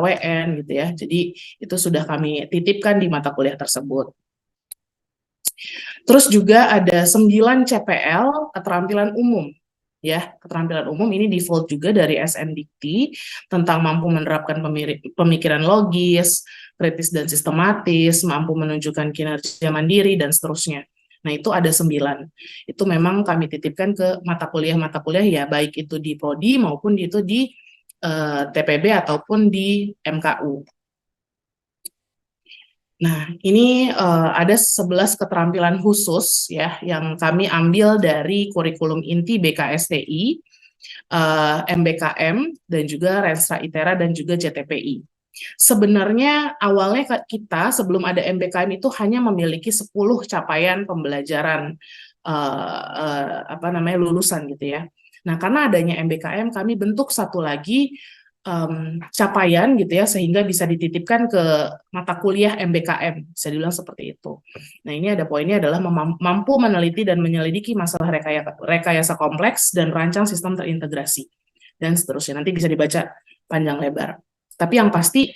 KWN gitu ya. Jadi itu sudah kami titipkan di mata kuliah tersebut. Terus juga ada 9 CPL keterampilan umum. Ya, keterampilan umum ini default juga dari SNDikti tentang mampu menerapkan pemikiran logis, kritis dan sistematis, mampu menunjukkan kinerja mandiri dan seterusnya. Nah, itu ada 9. Itu memang kami titipkan ke mata kuliah ya, baik itu di prodi maupun itu di TPB ataupun di MKU. Nah, ini ada 11 keterampilan khusus ya yang kami ambil dari kurikulum inti BKSTI, MBKM, dan juga Renstra ITERA dan juga JTPI. Sebenarnya awalnya kita sebelum ada MBKM itu hanya memiliki 10 capaian pembelajaran lulusan gitu ya. Nah, karena adanya MBKM kami bentuk satu lagi capaian gitu ya sehingga bisa dititipkan ke mata kuliah MBKM, bisa dibilang seperti itu. Nah, ini ada poinnya adalah mampu meneliti dan menyelidiki masalah rekayasa kompleks dan rancang sistem terintegrasi dan seterusnya. Nanti bisa dibaca panjang lebar. Tapi yang pasti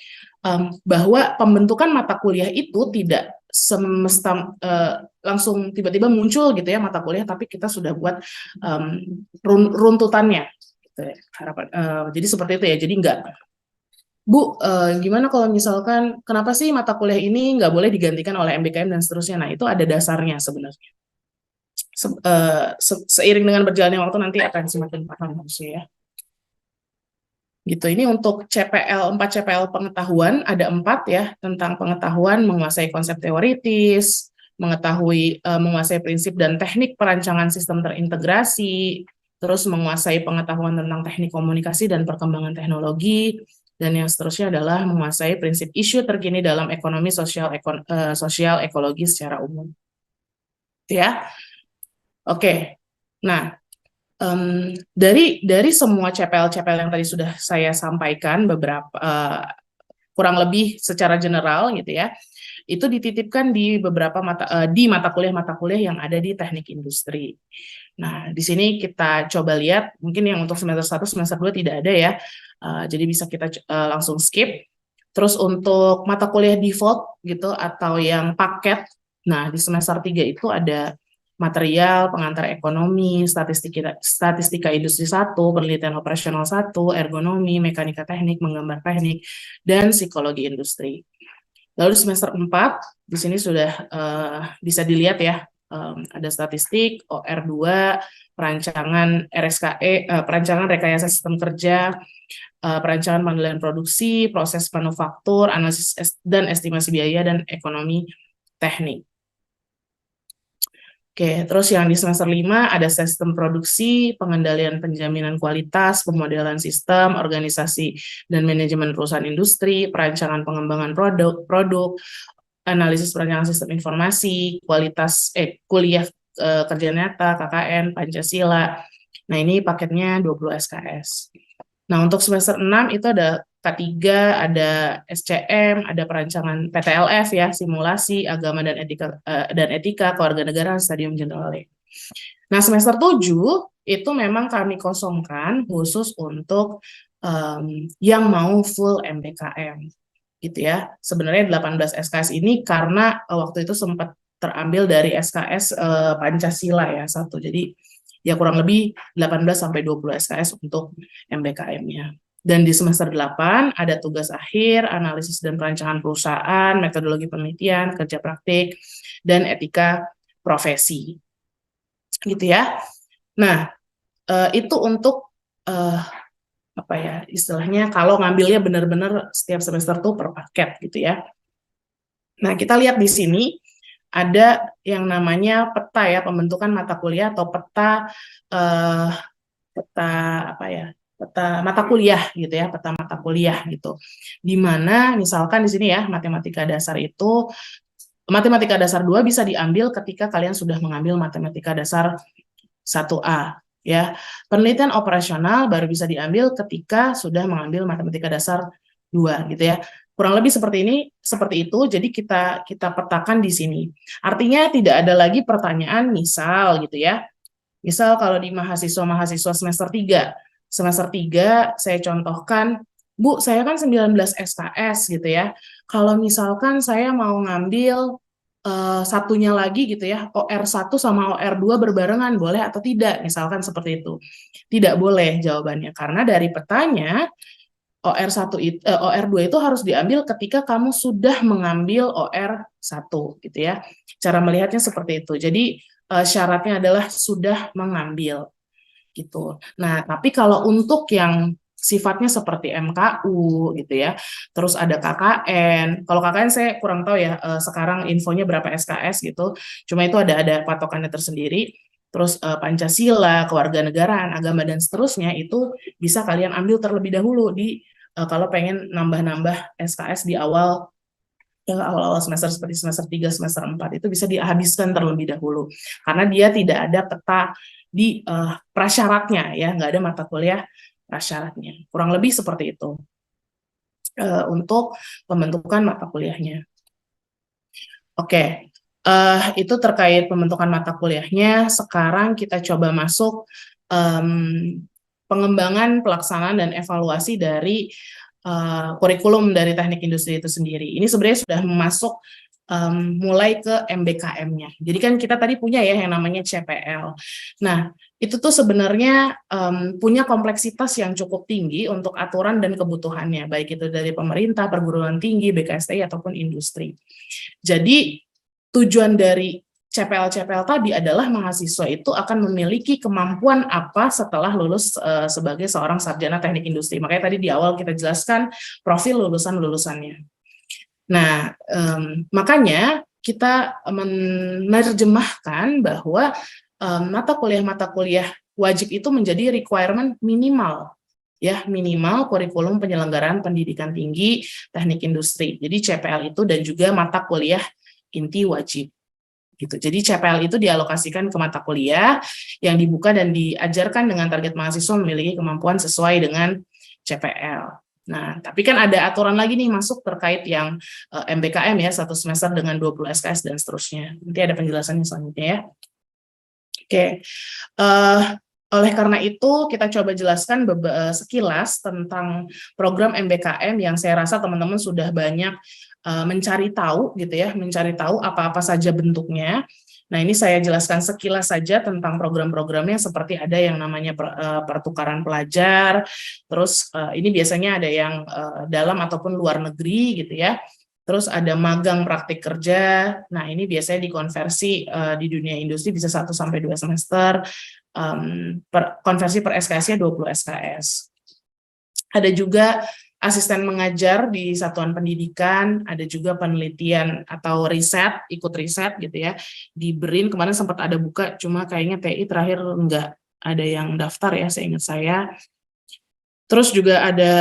bahwa pembentukan mata kuliah itu tidak semesta langsung tiba-tiba muncul gitu ya mata kuliah, tapi kita sudah buat runtutannya. Harapan. Jadi seperti itu ya. Jadi enggak, Bu, gimana kalau misalkan kenapa sih mata kuliah ini nggak boleh digantikan oleh MBKM dan seterusnya? Nah, itu ada dasarnya sebenarnya. Seiring dengan berjalannya waktu nanti akan semakin paham harusnya ya. Gitu. Ini untuk 4 CPL pengetahuan ada 4 ya tentang pengetahuan menguasai konsep teoritis, menguasai prinsip dan teknik perancangan sistem terintegrasi, terus menguasai pengetahuan tentang teknik komunikasi dan perkembangan teknologi, dan yang seterusnya adalah menguasai prinsip isu terkini dalam ekonomi sosial ekologi secara umum. Ya, oke. Nah, dari semua CPL-CPL yang tadi sudah saya sampaikan beberapa kurang lebih secara general gitu ya, itu dititipkan di beberapa mata kuliah yang ada di teknik industri. Nah, di sini kita coba lihat, mungkin yang untuk semester 1, semester 2 tidak ada ya, jadi bisa kita langsung skip. Terus untuk mata kuliah default gitu atau yang paket, nah di semester 3 itu ada material, pengantar ekonomi, statistika industri 1, penelitian operasional 1, ergonomi, mekanika teknik, menggambar teknik, dan psikologi industri. Lalu semester 4, di sini sudah bisa dilihat ya, ada statistik, OR2, perancangan RSKE, perancangan rekayasa sistem kerja, perancangan pengendalian produksi, proses manufaktur, analisis dan estimasi biaya, dan ekonomi teknik. Oke, terus yang di semester 5 ada sistem produksi, pengendalian penjaminan kualitas, pemodelan sistem, organisasi dan manajemen perusahaan industri, perancangan pengembangan produk, analisis perancangan sistem informasi, kuliah kerja nyata, KKN, Pancasila. Nah, ini paketnya 20 SKS. Nah, untuk semester 6 itu ada K3, ada SCM, ada perancangan PTLF ya, simulasi, agama dan etika, kewarganegaraan, stadium generale. Nah, semester 7 itu memang kami kosongkan khusus untuk yang mau full MBKM. Gitu ya. Sebenarnya 18 SKS ini karena waktu itu sempat terambil dari SKS Pancasila ya, satu. Jadi ya kurang lebih 18 sampai 20 SKS untuk MBKM-nya. Dan di semester 8 ada tugas akhir, analisis dan perancangan perusahaan, metodologi penelitian, kerja praktik, dan etika profesi. Gitu ya. Nah, itu untuk apa ya istilahnya kalau ngambilnya benar-benar setiap semester tuh per paket gitu ya. Nah, kita lihat di sini ada yang namanya peta ya, pembentukan mata kuliah atau peta apa ya? Peta mata kuliah gitu ya, peta mata kuliah gitu. Di mana misalkan di sini ya, matematika dasar 2 bisa diambil ketika kalian sudah mengambil matematika dasar 1A ya. Penelitian operasional baru bisa diambil ketika sudah mengambil matematika dasar 2 gitu ya. Kurang lebih seperti itu. Jadi kita petakan di sini. Artinya tidak ada lagi pertanyaan misal gitu ya. Misal kalau di mahasiswa semester 3 saya contohkan Bu, saya kan 19 SKS gitu ya. Kalau misalkan saya mau ngambil satunya lagi gitu ya, OR1 sama OR2 berbarengan, boleh atau tidak? Misalkan seperti itu. Tidak boleh jawabannya, karena dari petanya OR2 itu harus diambil ketika kamu sudah mengambil OR1 gitu ya. Cara melihatnya seperti itu. Jadi syaratnya adalah sudah mengambil gitu. Nah, tapi kalau untuk yang sifatnya seperti MKU gitu ya, terus ada KKN. Kalau KKN saya kurang tahu ya sekarang infonya berapa SKS gitu. Cuma itu ada patokannya tersendiri. Terus Pancasila, kewarganegaraan, agama dan seterusnya itu bisa kalian ambil terlebih dahulu di kalau pengen nambah-nambah SKS di awal semester seperti semester 3, semester 4 itu bisa dihabiskan terlebih dahulu. Karena dia tidak ada peta di prasyaratnya ya, nggak ada mata kuliah prasyaratnya. Kurang lebih seperti itu untuk pembentukan mata kuliahnya. Oke, itu terkait pembentukan mata kuliahnya. Sekarang kita coba masuk pengembangan, pelaksanaan, dan evaluasi dari kurikulum dari teknik industri itu sendiri. Ini sebenarnya sudah masuk mulai ke MBKM-nya. Jadi kan kita tadi punya ya yang namanya CPL. Nah, itu tuh sebenarnya punya kompleksitas yang cukup tinggi untuk aturan dan kebutuhannya, baik itu dari pemerintah, perguruan tinggi, BKSTI, ataupun industri. Jadi tujuan dari CPL tadi adalah mahasiswa itu akan memiliki kemampuan apa setelah lulus sebagai seorang sarjana teknik industri. Makanya tadi di awal kita jelaskan profil lulusan-lulusannya. Nah, makanya kita menerjemahkan bahwa mata kuliah wajib itu menjadi requirement minimal, ya minimal kurikulum penyelenggaraan pendidikan tinggi teknik industri. Jadi CPL itu dan juga mata kuliah inti wajib. Gitu. Jadi CPL itu dialokasikan ke mata kuliah yang dibuka dan diajarkan dengan target mahasiswa memiliki kemampuan sesuai dengan CPL. Nah, tapi kan ada aturan lagi nih masuk terkait yang MBKM ya, 1 semester dengan 20 SKS dan seterusnya. Nanti ada penjelasannya selanjutnya ya. Oke, oleh karena itu kita coba jelaskan sekilas tentang program MBKM yang saya rasa teman-teman sudah banyak mencari tahu gitu ya, mencari tahu apa-apa saja bentuknya. Nah, ini saya jelaskan sekilas saja tentang program-programnya, seperti ada yang namanya pertukaran pelajar, terus ini biasanya ada yang dalam ataupun luar negeri gitu ya. Terus ada magang praktik kerja. Nah, ini biasanya dikonversi di dunia industri bisa 1 sampai 2 semester. Konversi per SKS-nya 20 SKS. Ada juga asisten mengajar di satuan pendidikan, ada juga penelitian atau riset, ikut riset gitu ya. Di BRIN kemarin sempat ada buka, cuma kayaknya TI terakhir enggak ada yang daftar ya, seingat saya. Terus juga ada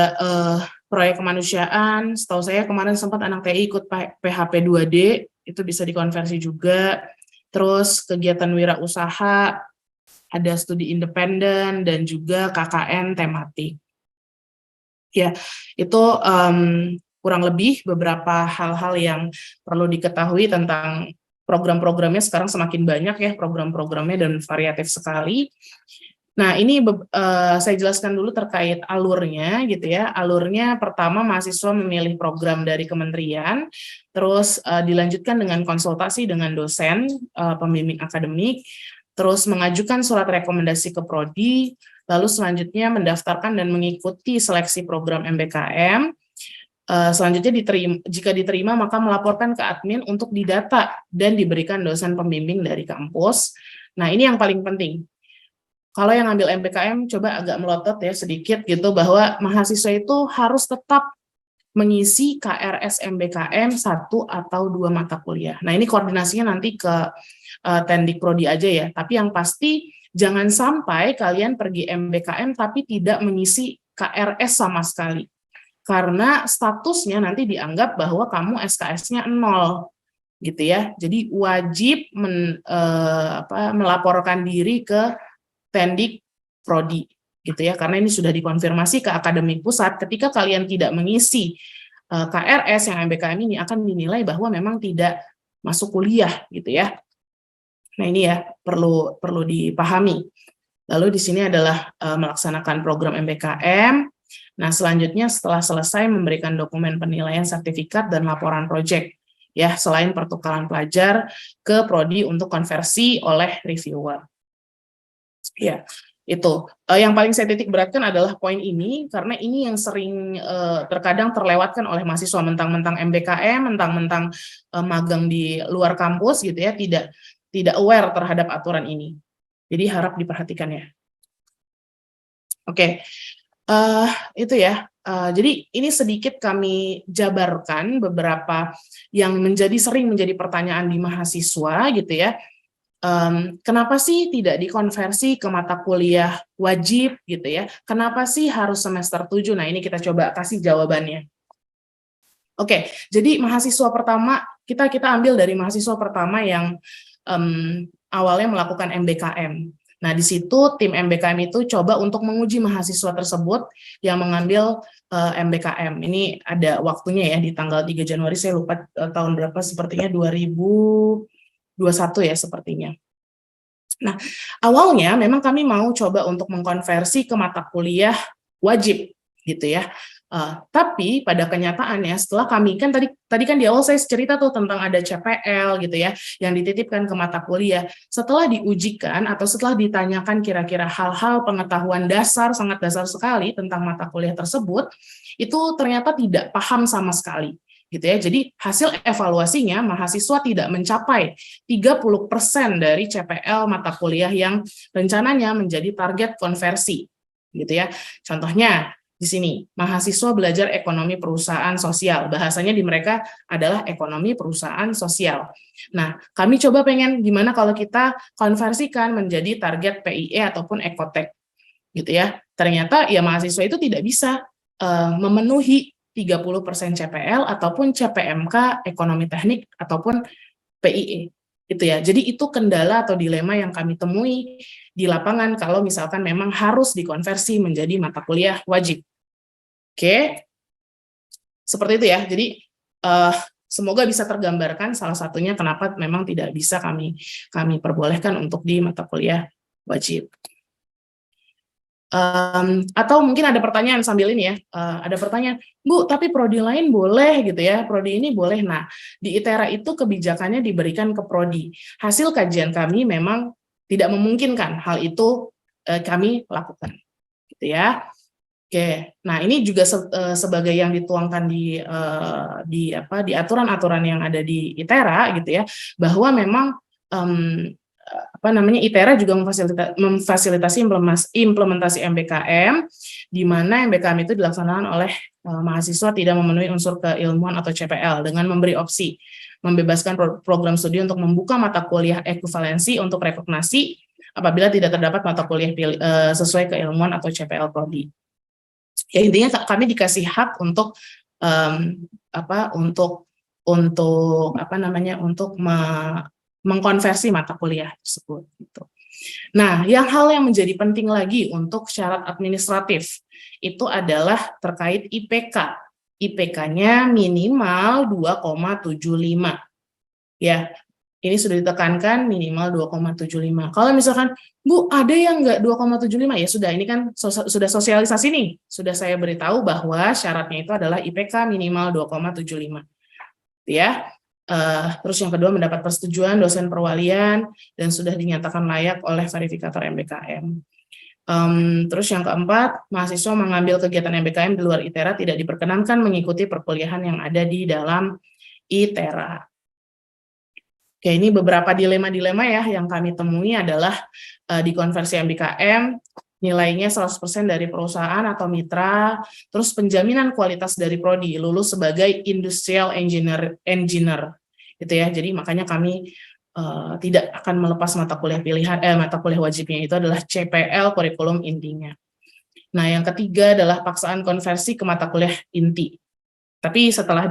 proyek kemanusiaan, setahu saya kemarin sempat anak TI ikut PHP 2D, itu bisa dikonversi juga. Terus kegiatan wirausaha, ada studi independen, dan juga KKN tematik. Ya, itu kurang lebih beberapa hal-hal yang perlu diketahui tentang program-programnya. Sekarang semakin banyak ya program-programnya dan variatif sekali. Nah, ini saya jelaskan dulu terkait alurnya gitu ya. Alurnya pertama mahasiswa memilih program dari kementerian, terus dilanjutkan dengan konsultasi dengan dosen, pembimbing akademik, terus mengajukan surat rekomendasi ke prodi, lalu selanjutnya mendaftarkan dan mengikuti seleksi program MBKM. Selanjutnya jika diterima maka melaporkan ke admin untuk didata dan diberikan dosen pembimbing dari kampus. Nah, ini yang paling penting. Kalau yang ambil MBKM coba agak melotot ya sedikit gitu, bahwa mahasiswa itu harus tetap mengisi KRS MBKM 1 atau 2 mata kuliah. Nah, ini koordinasinya nanti ke Tendikprodi aja ya, tapi yang pasti jangan sampai kalian pergi MBKM tapi tidak mengisi KRS sama sekali. Karena statusnya nanti dianggap bahwa kamu SKS-nya 0 gitu ya. Jadi wajib melaporkan diri ke Tendikprodi gitu ya, karena ini sudah dikonfirmasi ke akademik pusat. Ketika kalian tidak mengisi KRS yang MBKM ini akan dinilai bahwa memang tidak masuk kuliah gitu ya. Nah, ini ya perlu dipahami. Lalu di sini adalah melaksanakan program MBKM. Nah, selanjutnya setelah selesai memberikan dokumen penilaian sertifikat dan laporan proyek, ya, selain pertukaran pelajar ke prodi untuk konversi oleh reviewer. Ya, itu. Yang paling saya titik beratkan adalah poin ini, karena ini yang sering terkadang terlewatkan oleh mahasiswa, mentang-mentang MBKM, mentang-mentang magang di luar kampus gitu ya, tidak aware terhadap aturan ini. Jadi harap diperhatikan ya. Oke, itu ya. Jadi ini sedikit kami jabarkan beberapa yang sering menjadi pertanyaan di mahasiswa gitu ya. Kenapa sih tidak dikonversi ke mata kuliah wajib gitu ya? Kenapa sih harus semester 7? Nah, ini kita coba kasih jawabannya. Oke, jadi mahasiswa pertama, kita ambil dari mahasiswa pertama yang awalnya melakukan MBKM. Nah, di situ tim MBKM itu coba untuk menguji mahasiswa tersebut yang mengambil MBKM. Ini ada waktunya ya, di tanggal 3 Januari, saya lupa tahun berapa, sepertinya 2021 ya sepertinya. Nah, awalnya memang kami mau coba untuk mengkonversi ke mata kuliah wajib gitu ya. Tapi pada kenyataannya setelah kami kan tadi kan di awal saya cerita tuh tentang ada CPL gitu ya yang dititipkan ke mata kuliah. Setelah diujikan atau setelah ditanyakan kira-kira hal-hal pengetahuan dasar, sangat dasar sekali tentang mata kuliah tersebut, itu ternyata tidak paham sama sekali gitu ya. Jadi hasil evaluasinya mahasiswa tidak mencapai 30% dari CPL mata kuliah yang rencananya menjadi target konversi gitu ya. Contohnya di sini, mahasiswa belajar ekonomi perusahaan sosial. Bahasanya di mereka adalah ekonomi perusahaan sosial. Nah, kami coba pengen gimana kalau kita konversikan menjadi target PIE ataupun ekotek. Gitu ya. Ternyata ya mahasiswa itu tidak bisa memenuhi 30% CPL ataupun CPMK ekonomi teknik ataupun PIE. Gitu ya. Jadi itu kendala atau dilema yang kami temui di lapangan kalau misalkan memang harus dikonversi menjadi mata kuliah wajib. Oke, seperti itu ya. Jadi semoga bisa tergambarkan salah satunya kenapa memang tidak bisa kami perbolehkan untuk di mata kuliah wajib. Atau mungkin ada pertanyaan sambil ini ya, ada pertanyaan, Bu, tapi prodi lain boleh gitu ya, prodi ini boleh. Nah, di ITERA itu kebijakannya diberikan ke prodi. Hasil kajian kami memang tidak memungkinkan hal itu kami lakukan, gitu ya. Oke, nah ini juga sebagai yang dituangkan di aturan-aturan yang ada di ITERA gitu ya, bahwa memang ITERA juga memfasilitasi implementasi MBKM, di mana MBKM itu dilaksanakan oleh mahasiswa tidak memenuhi unsur keilmuan atau CPL dengan memberi opsi membebaskan program studi untuk membuka mata kuliah ekuivalensi untuk rekognisi apabila tidak terdapat mata kuliah sesuai keilmuan atau CPL prodi. Ya intinya kami dikasih hak untuk mengkonversi mata kuliah tersebut gitu. Nah, hal yang menjadi penting lagi untuk syarat administratif itu adalah terkait IPK. IPK-nya minimal 2,75. Ya, ini sudah ditekankan minimal 2,75. Kalau misalkan, Bu, ada yang nggak 2,75, ya sudah, ini kan sudah sosialisasi nih. Sudah saya beritahu bahwa syaratnya itu adalah IPK minimal 2,75. Ya. Terus yang kedua, mendapat persetujuan dosen perwalian dan sudah dinyatakan layak oleh verifikator MBKM. Terus yang keempat, mahasiswa mengambil kegiatan MBKM di luar ITERA tidak diperkenankan mengikuti perkuliahan yang ada di dalam ITERA. Oke, ini beberapa dilema-dilema ya yang kami temui adalah di konversi MBKM, nilainya 100% dari perusahaan atau mitra, terus penjaminan kualitas dari prodi, lulus sebagai industrial engineer, gitu ya. Jadi makanya kami tidak akan melepas mata kuliah pilihan, mata kuliah wajibnya itu adalah CPL kurikulum intinya. Nah, yang ketiga adalah paksaan konversi ke mata kuliah inti. Tapi setelah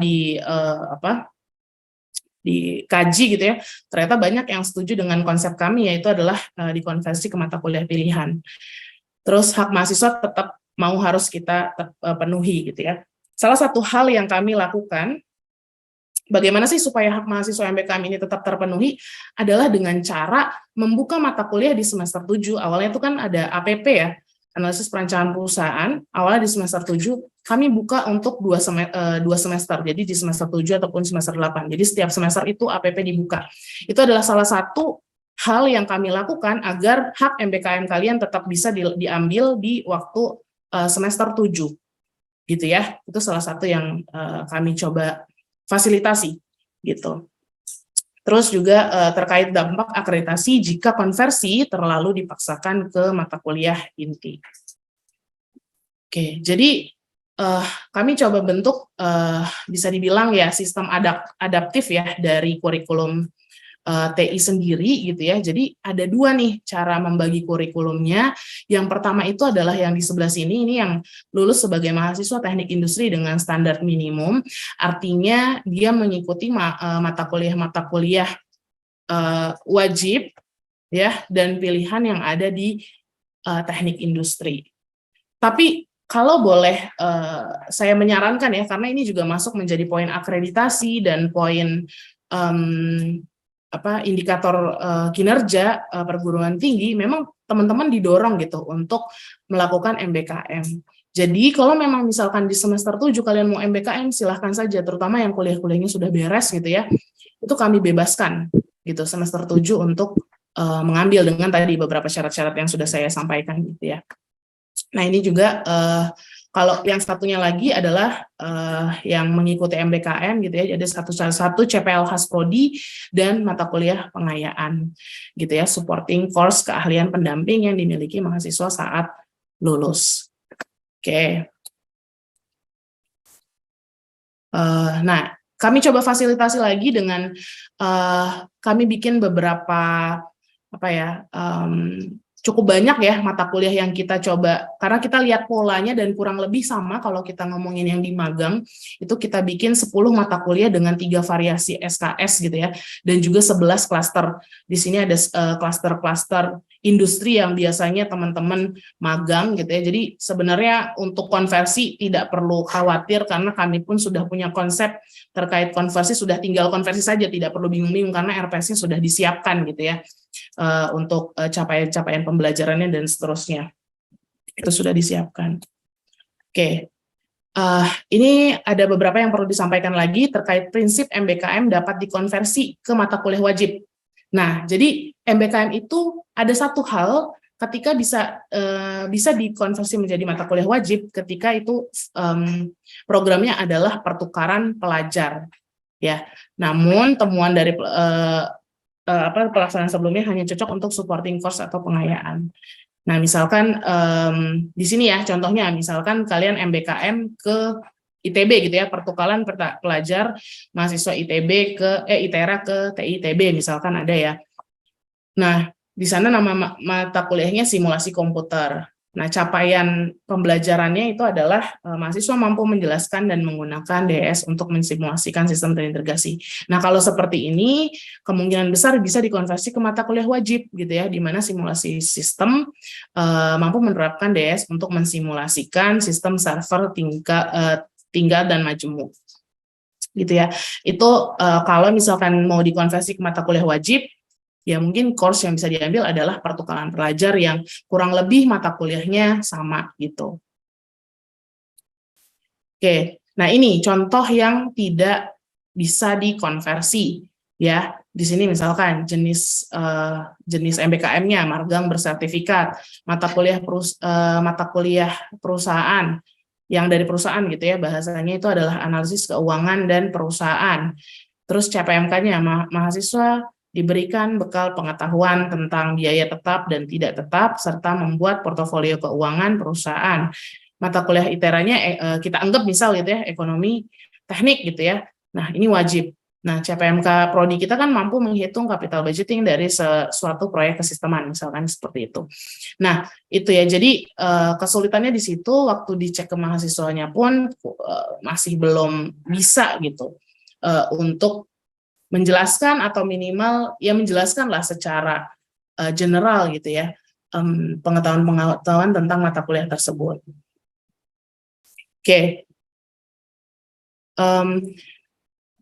dikaji gitu ya, ternyata banyak yang setuju dengan konsep kami, yaitu adalah dikonversi ke mata kuliah pilihan. Terus hak mahasiswa tetap harus kita penuhi gitu ya. Salah satu hal yang kami lakukan, bagaimana sih supaya hak mahasiswa MBKM ini tetap terpenuhi, adalah dengan cara membuka mata kuliah di semester 7. Awalnya itu kan ada APP ya, analisis perancangan perusahaan, awalnya di semester 7, kami buka untuk 2 semester, jadi di semester 7 ataupun semester 8. Jadi setiap semester itu APP dibuka. Itu adalah salah satu hal yang kami lakukan agar hak MBKM kalian tetap bisa diambil di waktu semester 7. Gitu ya. Itu salah satu yang kami coba fasilitasi gitu. Terus juga terkait dampak akreditasi jika konversi terlalu dipaksakan ke mata kuliah inti. Oke, jadi kami coba bentuk bisa dibilang ya sistem adaptif ya dari kurikulum TI sendiri gitu ya. Jadi ada 2 nih cara membagi kurikulumnya. Yang pertama itu adalah yang di sebelah sini, ini yang lulus sebagai mahasiswa teknik industri dengan standar minimum, artinya dia mengikuti mata kuliah wajib ya dan pilihan yang ada di teknik industri. Tapi kalau boleh saya menyarankan ya, karena ini juga masuk menjadi poin akreditasi dan poin indikator kinerja perguruan tinggi, memang teman-teman didorong gitu untuk melakukan MBKM. Jadi kalau memang misalkan di semester 7 kalian mau MBKM, silahkan saja, terutama yang kuliah-kuliahnya sudah beres gitu ya, itu kami bebaskan gitu semester 7 untuk mengambil dengan tadi beberapa syarat-syarat yang sudah saya sampaikan gitu ya. Nah ini juga kalau yang satunya lagi adalah yang mengikuti MBKM gitu ya, ada satu CPL khas prodi dan mata kuliah pengayaan gitu ya, supporting course keahlian pendamping yang dimiliki mahasiswa saat lulus. Oke. Nah, kami coba fasilitasi lagi dengan kami bikin beberapa cukup banyak ya mata kuliah yang kita coba, karena kita lihat polanya dan kurang lebih sama kalau kita ngomongin yang di magang, itu kita bikin 10 mata kuliah dengan 3 variasi SKS gitu ya, dan juga 11 klaster. Di sini ada klaster-klaster industri yang biasanya teman-teman magang gitu ya, jadi sebenarnya untuk konversi tidak perlu khawatir karena kami pun sudah punya konsep terkait konversi, sudah tinggal konversi saja, tidak perlu bingung-bingung karena RPS-nya sudah disiapkan gitu ya. Untuk capaian-capaian pembelajarannya dan seterusnya itu sudah disiapkan. Oke, ini ada beberapa yang perlu disampaikan lagi terkait prinsip MBKM dapat dikonversi ke mata kuliah wajib. Nah, jadi MBKM itu ada satu hal ketika bisa dikonversi menjadi mata kuliah wajib ketika itu programnya adalah pertukaran pelajar ya. Namun temuan dari pelaksanaan sebelumnya hanya cocok untuk supporting course atau pengayaan. Nah, misalkan di sini ya contohnya, misalkan kalian MBKM ke ITB gitu ya, pertukaran pelajar mahasiswa ITB ke ITERA ke TI ITB misalkan ada ya. Nah, di sana nama mata kuliahnya simulasi komputer. Nah, capaian pembelajarannya itu adalah mahasiswa mampu menjelaskan dan menggunakan DS untuk mensimulasikan sistem terintegrasi. Nah, kalau seperti ini, kemungkinan besar bisa dikonversi ke mata kuliah wajib, gitu ya, di mana simulasi sistem mampu menerapkan DS untuk mensimulasikan sistem server tinggal dan majemuk. Gitu ya. Itu kalau misalkan mau dikonversi ke mata kuliah wajib, ya mungkin course yang bisa diambil adalah pertukaran pelajar yang kurang lebih mata kuliahnya sama gitu. Oke, nah ini contoh yang tidak bisa dikonversi ya. Di sini misalkan jenis MBKM-nya magang bersertifikat, mata kuliah perusahaan yang dari perusahaan gitu ya, bahasanya itu adalah analisis keuangan dan perusahaan. Terus CPMK-nya mahasiswa diberikan bekal pengetahuan tentang biaya tetap dan tidak tetap, serta membuat portofolio keuangan perusahaan. Mata kuliah ITERA-nya kita anggap misal gitu ya, ekonomi teknik gitu ya. Nah, ini wajib. Nah, CPMK Prodi kita kan mampu menghitung capital budgeting dari suatu proyek kesisteman, misalkan seperti itu. Nah, itu ya. Jadi, kesulitannya di situ, waktu dicek ke mahasiswanya pun masih belum bisa gitu untuk menjelaskan atau minimal ya menjelaskan lah secara general gitu ya pengetahuan tentang mata kuliah tersebut. Oke,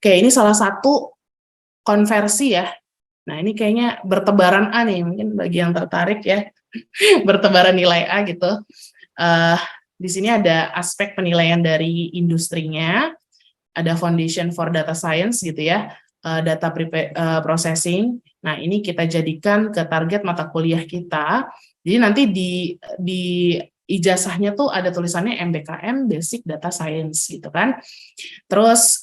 ini salah satu konversi ya. Nah ini kayaknya bertebaran A nih, mungkin bagi yang tertarik ya. bertebaran nilai A gitu. Di sini ada aspek penilaian dari industrinya, ada foundation for data science gitu ya, data processing. Nah, ini kita jadikan ke target mata kuliah kita. Jadi nanti di ijazahnya tuh ada tulisannya MBKM Basic Data Science gitu kan. Terus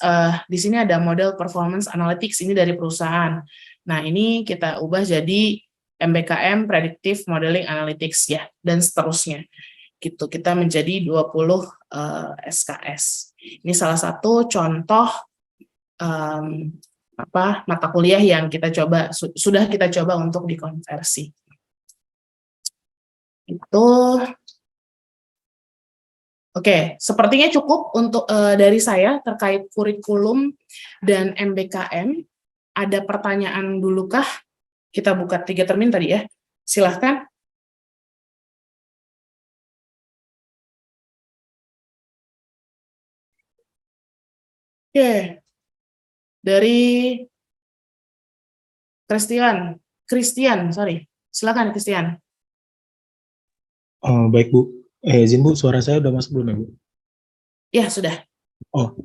di sini ada model performance analytics, ini dari perusahaan. Nah, ini kita ubah jadi MBKM Predictive Modeling Analytics ya, dan seterusnya gitu. Kita menjadi 20 SKS. Ini salah satu contoh mata kuliah yang kita coba sudah kita coba untuk dikonversi. Itu oke, sepertinya cukup untuk dari saya terkait kurikulum dan MBKM. Ada pertanyaan dulukah? Kita buka 3 termin tadi ya. Silahkan. Oke, dari Christian, sorry. Silakan Christian. Baik Bu, izin Bu, suara saya udah masuk belum ya Bu? Ya, sudah. Oh,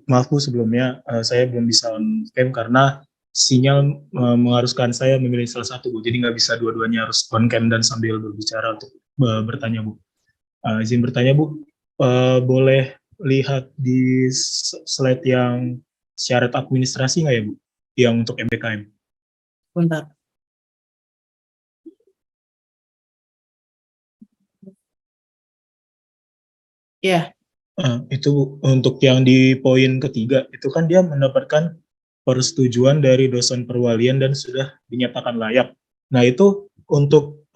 maaf Bu sebelumnya, saya belum bisa on-cam karena sinyal mengharuskan saya memilih salah satu Bu, jadi nggak bisa dua-duanya harus on-cam dan sambil berbicara untuk bertanya Bu. Izin bertanya Bu, boleh lihat di slide yang syarat administrasi nggak ya Bu, yang untuk MBKM? Bentar. Ya. Itu Bu, untuk yang di poin ketiga, itu kan dia mendapatkan persetujuan dari dosen perwalian dan sudah dinyatakan layak. Nah itu untuk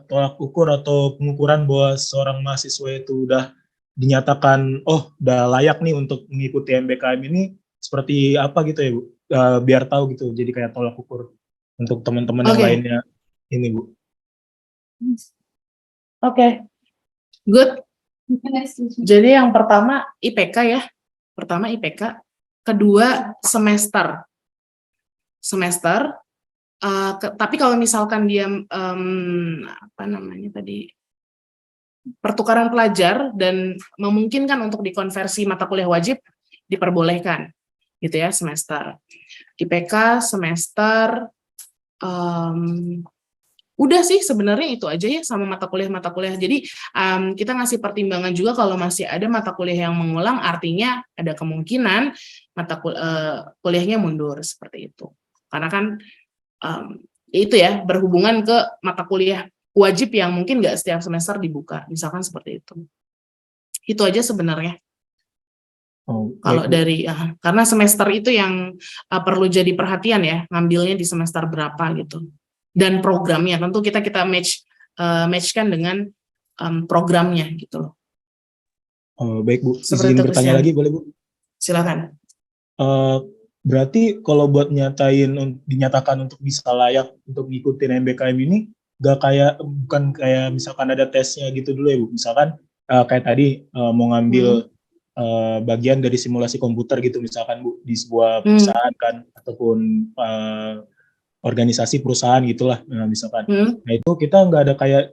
tolak ukur atau pengukuran bahwa seorang mahasiswa itu udah dinyatakan, oh udah layak nih untuk mengikuti MBKM ini, seperti apa gitu ya Bu? Biar tahu gitu, jadi kayak tolak ukur untuk teman-teman yang lainnya ini Bu. Oke, good. Jadi yang pertama IPK ya, kedua semester. Tapi kalau misalkan dia pertukaran pelajar dan memungkinkan untuk dikonversi mata kuliah wajib, diperbolehkan gitu ya, semester. IPK semester, udah sih sebenarnya itu aja ya sama mata kuliah. Jadi kita ngasih pertimbangan juga kalau masih ada mata kuliah yang mengulang, artinya ada kemungkinan kuliahnya mundur seperti itu. Karena kan itu ya berhubungan ke mata kuliah wajib yang mungkin nggak setiap semester dibuka, misalkan seperti itu. Itu aja sebenarnya. Kalau dari karena semester itu yang perlu jadi perhatian ya, ngambilnya di semester berapa gitu. Dan programnya tentu kita matchkan dengan programnya gitu loh. Baik Bu, izin bertanya lagi boleh Bu? Silakan. Berarti kalau buat dinyatakan untuk bisa layak untuk ngikutin MBKM ini, bukan kayak misalkan ada tesnya gitu dulu ya Bu. Misalkan kayak tadi mau ngambil bagian dari simulasi komputer gitu misalkan Bu, di sebuah perusahaan kan, ataupun organisasi perusahaan gitulah misalkan. Nah itu kita nggak ada kayak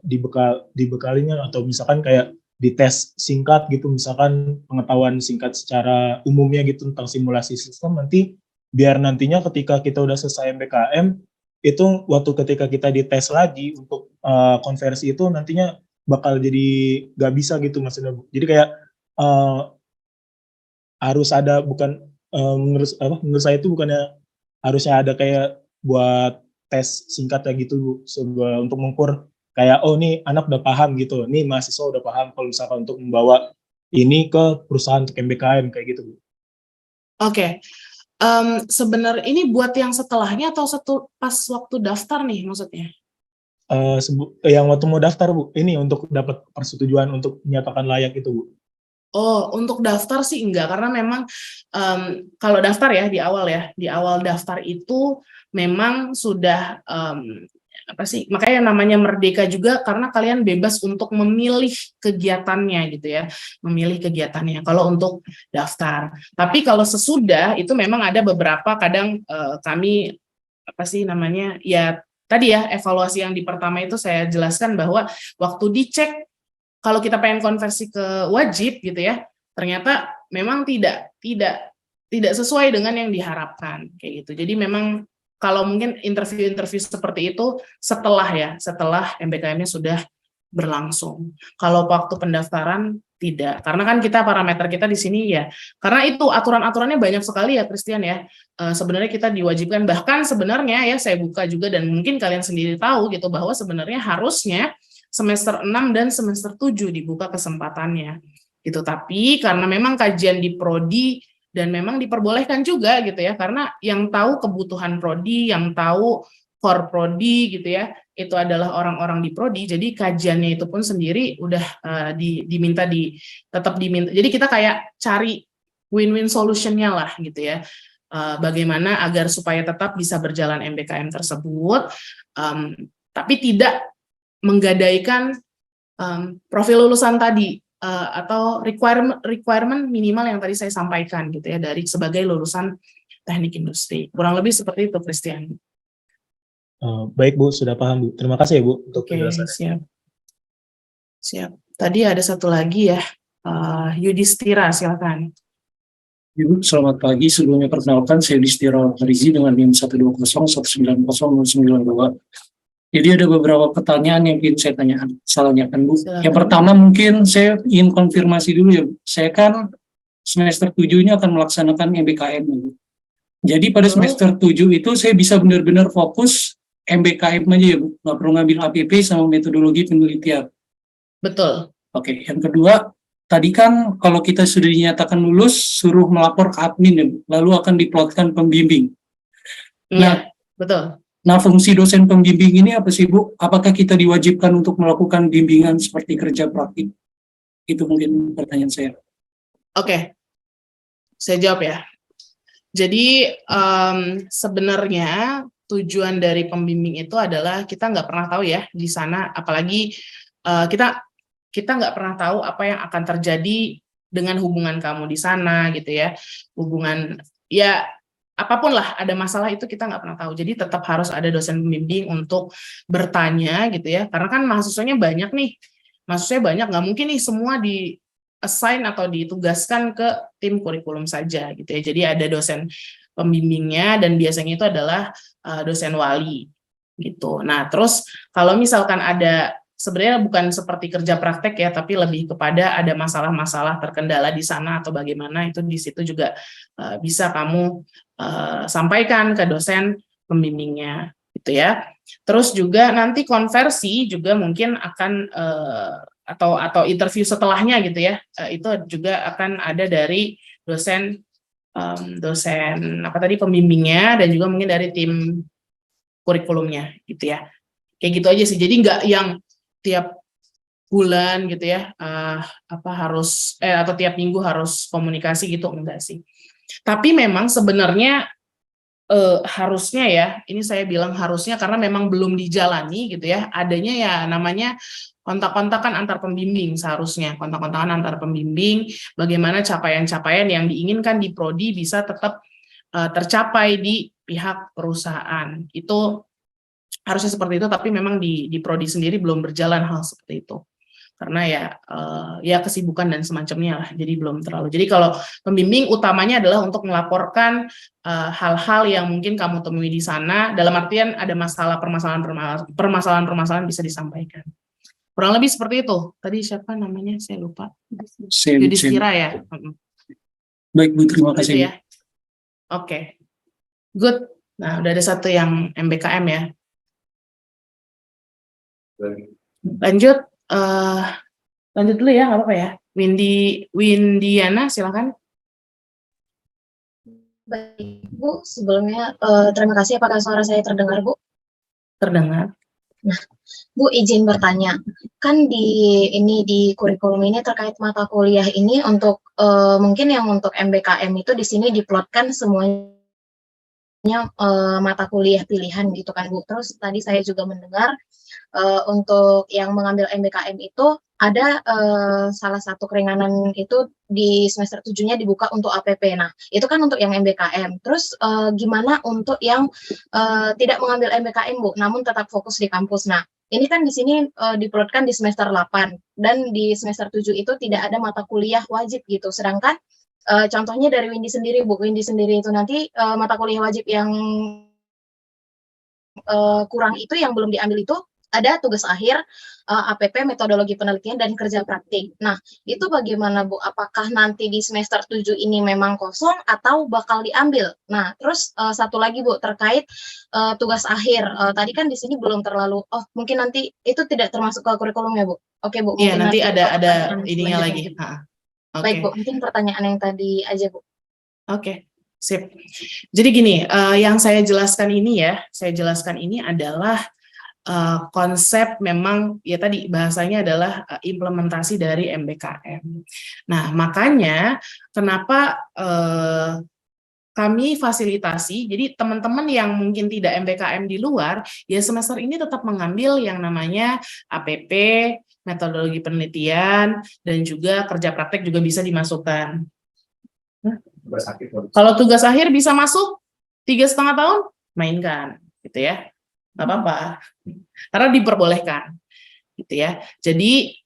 dibekalinya atau misalkan kayak dites singkat gitu, misalkan pengetahuan singkat secara umumnya gitu tentang simulasi sistem, nanti biar nantinya ketika kita udah selesai MBKM itu waktu ketika kita dites lagi untuk konversi itu nantinya bakal jadi nggak bisa gitu maksudnya Bu. Jadi kayak harus ada menurut saya itu bukannya harusnya ada kayak buat tes singkat ya gitu untuk mengukur kayak oh nih anak udah paham gitu, nih mahasiswa udah paham kalau misalkan untuk membawa ini ke perusahaan untuk MBKM kayak gitu Bu. Oke. Sebenarnya ini buat yang setelahnya atau pas waktu daftar nih maksudnya? Yang waktu mau daftar Bu, ini untuk dapat persetujuan untuk menyatakan layak itu Bu. Oh, untuk daftar sih enggak, karena memang kalau daftar ya, di awal daftar itu memang sudah makanya namanya merdeka juga, karena kalian bebas untuk memilih kegiatannya gitu ya, kalau untuk daftar. Tapi kalau sesudah itu memang ada beberapa kadang kami ya tadi ya, evaluasi yang di pertama itu saya jelaskan bahwa waktu dicek, kalau kita pengen konversi ke wajib gitu ya, ternyata memang tidak sesuai dengan yang diharapkan kayak gitu. Jadi memang kalau mungkin interview-interview seperti itu setelah MBKM-nya sudah berlangsung. Kalau waktu pendaftaran tidak, karena kan kita parameter kita di sini ya, karena itu aturan-aturannya banyak sekali ya Christian ya. Sebenarnya kita diwajibkan, bahkan sebenarnya ya saya buka juga dan mungkin kalian sendiri tahu gitu bahwa sebenarnya harusnya semester 6 dan semester 7 dibuka kesempatannya gitu. Tapi karena memang kajian di prodi dan memang diperbolehkan juga gitu ya, karena yang tahu kebutuhan prodi, yang tahu core prodi gitu ya, itu adalah orang-orang di prodi. Jadi kajiannya itu pun sendiri udah tetap diminta. Jadi kita kayak cari win-win solutionnya lah gitu ya. Bagaimana agar supaya tetap bisa berjalan MBKM tersebut, tapi tidak menggadaikan profil lulusan tadi atau requirement minimal yang tadi saya sampaikan gitu ya dari sebagai lulusan teknik industri. Kurang lebih seperti itu, Christian. Baik Bu, sudah paham Bu. Terima kasih ya Bu untuk penjelasannya. Siap. Tadi ada satu lagi ya, Yudhistira, silakan. Ibu, selamat pagi. Sebelumnya perkenalkan, saya Yudhistira Rizi dengan NIM 120190092. Jadi ada beberapa pertanyaan yang ingin saya tanyakan Bu. Silakan. Yang pertama mungkin saya ingin konfirmasi dulu ya Bu. Saya kan semester 7 ini akan melaksanakan MBKM Bu. Jadi pada semester 7 itu saya bisa benar-benar fokus MBKM aja ya Bu, nggak perlu ngambil APP sama metodologi penelitian. Betul. Oke, yang kedua, tadi kan kalau kita sudah dinyatakan lulus, suruh melapor ke admin ya Bu, lalu akan diplotkan pembimbing. Iya, betul. Nah, fungsi dosen pembimbing ini apa sih Bu? Apakah kita diwajibkan untuk melakukan bimbingan seperti kerja praktik? Itu mungkin pertanyaan saya. Oke, saya jawab ya. Jadi sebenarnya tujuan dari pembimbing itu adalah kita nggak pernah tahu ya di sana, apalagi kita nggak pernah tahu apa yang akan terjadi dengan hubungan kamu di sana gitu ya, hubungan ya apapun lah, ada masalah itu kita nggak pernah tahu. Jadi tetap harus ada dosen pembimbing untuk bertanya gitu ya, karena kan mahasiswanya banyak nih, nggak mungkin nih semua di assign atau ditugaskan ke tim kurikulum saja gitu ya. Jadi ada dosen pembimbingnya dan biasanya itu adalah dosen wali gitu. Nah, terus kalau misalkan ada, sebenarnya bukan seperti kerja praktek ya, tapi lebih kepada ada masalah-masalah terkendala di sana atau bagaimana, itu di situ juga bisa kamu sampaikan ke dosen pembimbingnya gitu ya. Terus juga nanti konversi juga mungkin akan atau interview setelahnya gitu ya, itu juga akan ada dari dosen pembimbingnya dan juga mungkin dari tim kurikulumnya gitu ya. Kayak gitu aja sih. Jadi nggak yang tiap bulan gitu ya, harus atau tiap minggu harus komunikasi gitu, enggak sih. Tapi memang sebenarnya harusnya ya, ini saya bilang harusnya karena memang belum dijalani gitu ya, adanya ya namanya kontak-kontakan antar pembimbing, seharusnya kontak-kontakan antar pembimbing, bagaimana capaian-capaian yang diinginkan di prodi bisa tetap tercapai di pihak perusahaan. Itu harusnya seperti itu, tapi memang di prodi sendiri belum berjalan hal seperti itu. Karena ya kesibukan dan semacamnya lah, jadi belum terlalu. Jadi kalau pembimbing utamanya adalah untuk melaporkan hal-hal yang mungkin kamu temui di sana, dalam artian ada permasalahan-permasalahan bisa disampaikan. Kurang lebih seperti itu. Tadi siapa namanya? Saya lupa. Yudhistira ya. Baik Bu, terima kasih. Ya. Oke. Good. Nah, udah ada satu yang MBKM ya. Lanjut dulu ya, nggak apa-apa ya. Windiana, silakan. Baik Bu, sebelumnya terima kasih. Apakah suara saya terdengar Bu? Terdengar. Nah, Bu izin bertanya, kan di kurikulum ini terkait mata kuliah ini untuk mungkin yang untuk MBKM itu di sini diplotkan semuanya mata kuliah pilihan gitu kan Bu. Terus tadi saya juga mendengar untuk yang mengambil MBKM itu ada salah satu keringanan itu di semester 7-nya dibuka untuk APP. Nah, itu kan untuk yang MBKM. Terus gimana untuk yang tidak mengambil MBKM Bu, namun tetap fokus di kampus. Nah, ini kan di sini diperlukan di semester 8 dan di semester 7 itu tidak ada mata kuliah wajib gitu. Sedangkan contohnya dari Windy sendiri Bu, Windy sendiri itu nanti mata kuliah wajib yang kurang itu yang belum diambil itu ada tugas akhir, APP, metodologi penelitian, dan kerja praktik. Nah, itu bagaimana Bu? Apakah nanti di semester 7 ini memang kosong atau bakal diambil? Nah, terus satu lagi Bu, terkait tugas akhir. Tadi kan di sini belum terlalu, mungkin nanti itu tidak termasuk ke kurikulumnya Bu. Oke Bu, Iya, mungkin nanti ada pertanyaan ininya selanjutnya. lagi. Baik Oke. Bu, mungkin pertanyaan yang tadi aja Bu. Oke, sip. Jadi gini, yang saya jelaskan ini adalah konsep memang ya tadi bahasanya adalah implementasi dari MBKM. Nah, makanya kenapa kami fasilitasi, jadi teman-teman yang mungkin tidak MBKM di luar, ya semester ini tetap mengambil yang namanya APP, metodologi penelitian, dan juga kerja praktek juga bisa dimasukkan. Kalau tugas akhir bisa masuk 3,5 tahun, mainkan, gitu ya, nggak apa-apa, karena diperbolehkan, gitu ya. Jadi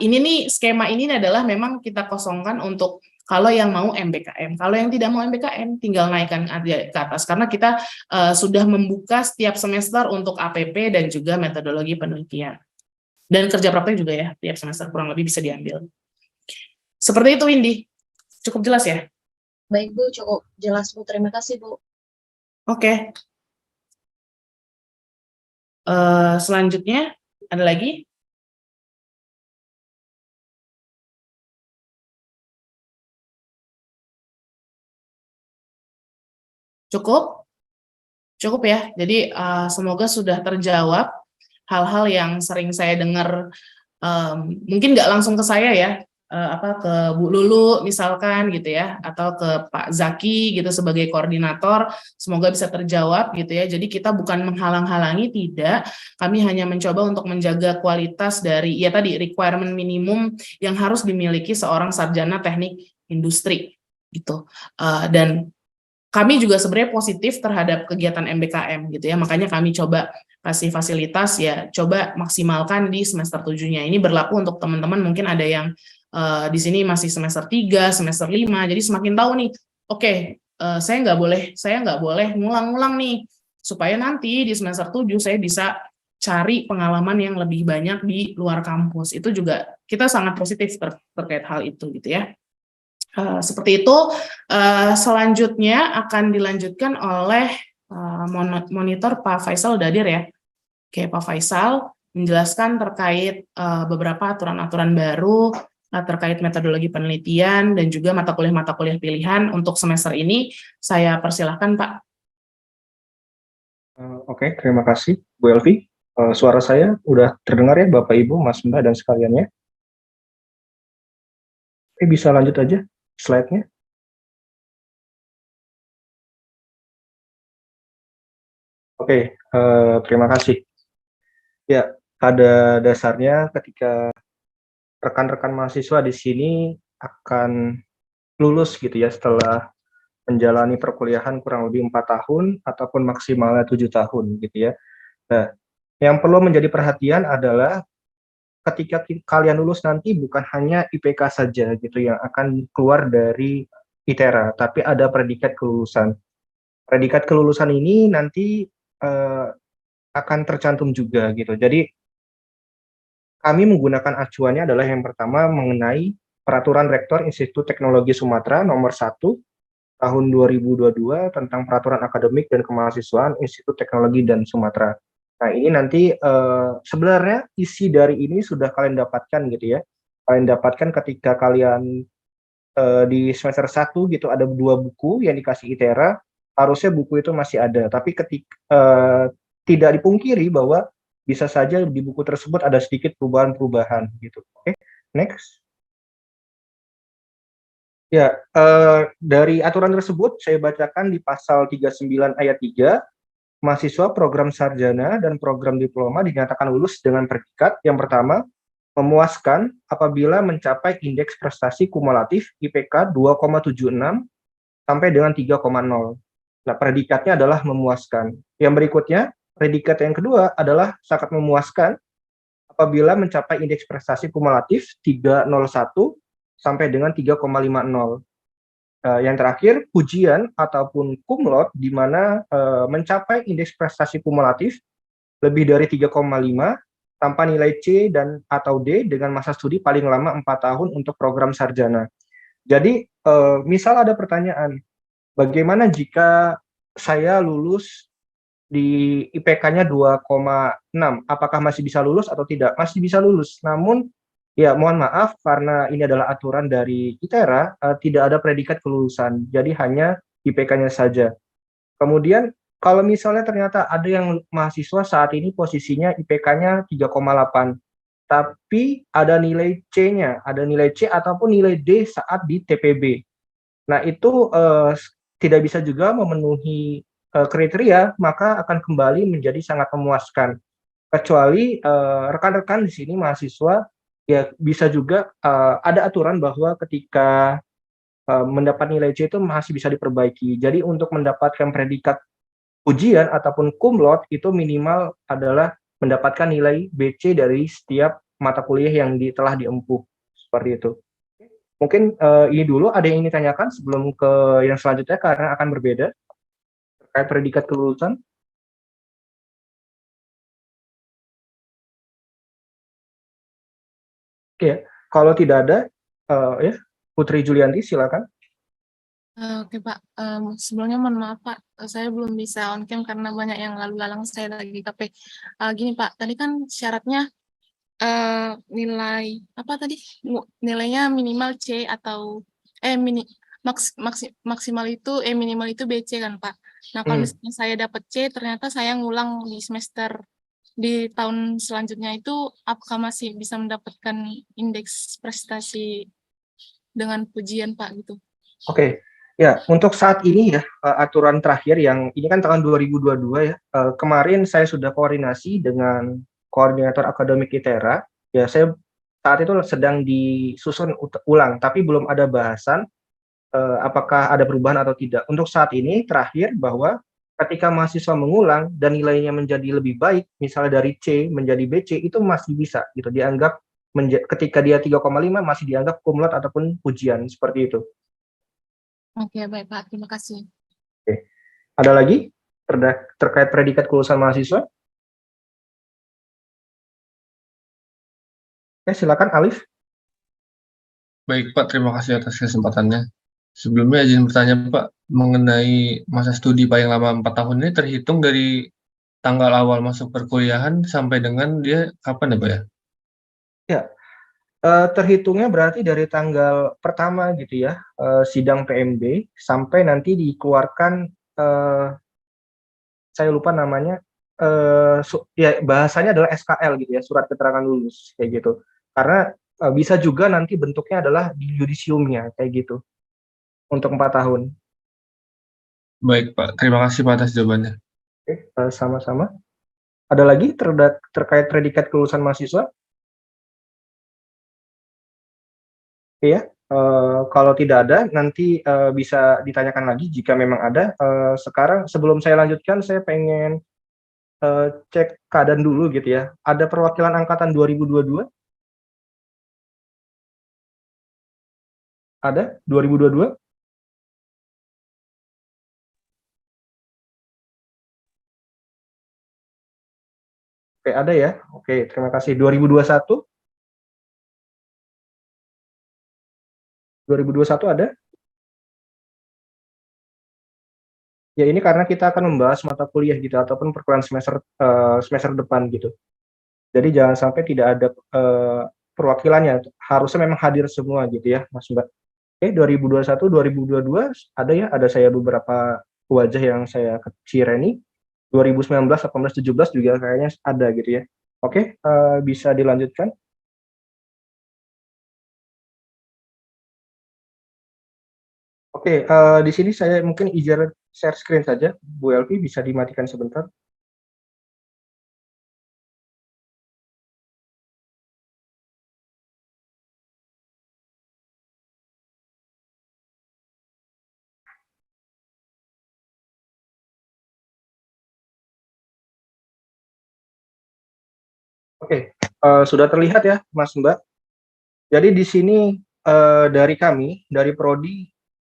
ini nih skema ini adalah memang kita kosongkan untuk kalau yang mau MBKM, kalau yang tidak mau MBKM tinggal naikkan aja ke atas, karena kita sudah membuka setiap semester untuk APP dan juga metodologi penelitian. Dan kerja praktek juga ya, tiap semester kurang lebih bisa diambil. Seperti itu, Windy. Cukup jelas ya? Baik Bu, cukup jelas Bu. Terima kasih Bu. Oke. Selanjutnya, ada lagi? Cukup? Cukup ya. Jadi semoga sudah terjawab hal-hal yang sering saya dengar, mungkin nggak langsung ke saya ya, ke Bu Lulu misalkan gitu ya, atau ke Pak Zaki gitu sebagai koordinator, semoga bisa terjawab gitu ya. Jadi kita bukan menghalang-halangi, tidak. Kami hanya mencoba untuk menjaga kualitas dari ya tadi requirement minimum yang harus dimiliki seorang sarjana teknik industri gitu. Dan kami juga sebenarnya positif terhadap kegiatan MBKM gitu ya, makanya kami coba kasih fasilitas ya, coba maksimalkan di semester 7-nya. Ini berlaku untuk teman-teman mungkin ada yang di sini masih semester 3, semester 5, jadi semakin tahu nih, oke, saya nggak boleh ngulang-ngulang nih, supaya nanti di semester 7 saya bisa cari pengalaman yang lebih banyak di luar kampus. Itu juga kita sangat positif terkait hal itu gitu ya. Seperti itu. Selanjutnya akan dilanjutkan oleh monitor Pak Faisal udah hadir ya. Oke, Pak Faisal menjelaskan terkait beberapa aturan-aturan baru terkait metodologi penelitian dan juga mata kuliah pilihan untuk semester ini. Saya persilahkan Pak. Oke, terima kasih Bu Elvi. Suara saya udah terdengar ya Bapak Ibu, Mas Mbak dan sekaliannya. Oke, bisa lanjut aja slide-nya. Oke, terima kasih. Ya, pada dasarnya ketika rekan-rekan mahasiswa di sini akan lulus gitu ya setelah menjalani perkuliahan kurang lebih 4 tahun ataupun maksimalnya 7 tahun gitu ya. Nah, yang perlu menjadi perhatian adalah ketika kalian lulus nanti bukan hanya IPK saja gitu yang akan keluar dari ITERA, tapi ada predikat kelulusan. Predikat kelulusan ini nanti akan tercantum juga gitu. Jadi kami menggunakan acuannya adalah yang pertama mengenai Peraturan Rektor Institut Teknologi Sumatera nomor 1 tahun 2022 tentang peraturan akademik dan kemahasiswaan Institut Teknologi dan Sumatera. Nah, ini nanti sebenarnya isi dari ini sudah kalian dapatkan gitu ya. Kalian dapatkan ketika kalian di semester 1 gitu ada 2 buku yang dikasih ITERA, harusnya buku itu masih ada. Tapi ketika tidak dipungkiri bahwa bisa saja di buku tersebut ada sedikit perubahan-perubahan gitu. Oke, next. Ya, dari aturan tersebut saya bacakan di pasal 39 ayat 3, mahasiswa program sarjana dan program diploma dinyatakan lulus dengan predikat yang pertama, memuaskan apabila mencapai indeks prestasi kumulatif IPK 2,76 sampai dengan 3,0. Nah, predikatnya adalah memuaskan. Yang berikutnya, predikat yang kedua adalah sangat memuaskan apabila mencapai indeks prestasi kumulatif 301 sampai dengan 3,50. Yang terakhir, pujian ataupun cum laude di mana mencapai indeks prestasi kumulatif lebih dari 3,5 tanpa nilai C dan atau D dengan masa studi paling lama 4 tahun untuk program sarjana. Jadi, misal ada pertanyaan, bagaimana jika saya lulus di IPK-nya 2,6, apakah masih bisa lulus atau tidak? Masih bisa lulus, namun ya mohon maaf karena ini adalah aturan dari ITERA, tidak ada predikat kelulusan, jadi hanya IPK-nya saja. Kemudian kalau misalnya ternyata ada yang mahasiswa saat ini posisinya IPK-nya 3,8, tapi ada nilai C-nya, ada nilai C ataupun nilai D saat di TPB. Nah, itu tidak bisa juga memenuhi kriteria, maka akan kembali menjadi sangat memuaskan. Kecuali rekan-rekan di sini mahasiswa ya bisa juga ada aturan bahwa ketika mendapat nilai C itu masih bisa diperbaiki. Jadi untuk mendapatkan predikat ujian ataupun cum laude itu minimal adalah mendapatkan nilai BC dari setiap mata kuliah yang telah diempuh. Seperti itu. Mungkin ini dulu ada yang ingin ditanyakan sebelum ke yang selanjutnya karena akan berbeda terkait predikat kelulusan. Oke, kalau tidak ada, ya Putri Julianti silakan. Oke Pak, sebelumnya mohon maaf Pak, saya belum bisa on cam karena banyak yang lalu lalang saya lagi KP. Gini Pak, tadi kan syaratnya nilai apa tadi? Nilainya minimal C atau maksimal itu minimal itu BC kan Pak. Nah kalau misalnya saya dapat C, ternyata saya ngulang di semester di tahun selanjutnya itu apakah masih bisa mendapatkan indeks prestasi dengan pujian Pak gitu? Oke, ya untuk saat ini ya aturan terakhir yang ini kan tahun 2022 ya. Kemarin saya sudah koordinasi dengan koordinator akademik ITERA. Ya saya saat itu sedang disusun ulang, tapi belum ada bahasan apakah ada perubahan atau tidak. Untuk saat ini terakhir bahwa ketika mahasiswa mengulang dan nilainya menjadi lebih baik, misalnya dari C menjadi BC itu masih bisa gitu dianggap ketika dia 3,5 masih dianggap cum laude ataupun ujian seperti itu. Oke, baik Pak. Terima kasih. Oke. Ada lagi terkait predikat kelulusan mahasiswa? Oke, silakan Alif. Baik Pak, terima kasih atas kesempatannya. Sebelumnya izin bertanya Pak, mengenai masa studi paling lama 4 tahun ini terhitung dari tanggal awal masuk perkuliahan sampai dengan dia kapan ya Pak ya? Ya, terhitungnya berarti dari tanggal pertama gitu ya, sidang PMB sampai nanti dikeluarkan, saya lupa namanya, ya bahasanya adalah SKL gitu ya, surat keterangan lulus kayak gitu. Karena bisa juga nanti bentuknya adalah di yudisiumnya kayak gitu untuk 4 tahun. Baik Pak, terima kasih Pak atas jawabannya. Oke, sama-sama. Ada lagi terkait predikat kelulusan mahasiswa? Iya, kalau tidak ada nanti bisa ditanyakan lagi jika memang ada. Sekarang sebelum saya lanjutkan, saya pengen cek keadaan dulu gitu ya. Ada perwakilan angkatan 2022? Ada? 2022? Oke, ada ya. Oke, terima kasih. 2021? 2021 ada? Ya ini karena kita akan membahas mata kuliah gitu ataupun perkuliahan semester depan gitu. Jadi jangan sampai tidak ada perwakilannya. Harusnya memang hadir semua gitu ya, Mas Mbak. Oke, 2021, 2022 ada ya, ada saya beberapa wajah yang saya Cireni. 2019, 18, 17 juga kayaknya ada gitu ya. Oke, bisa dilanjutkan. Oke, di sini saya mungkin izin share screen saja. Bu Elvi bisa dimatikan sebentar. Oke, sudah terlihat ya, Mas Mbak. Jadi di sini dari kami, dari Prodi,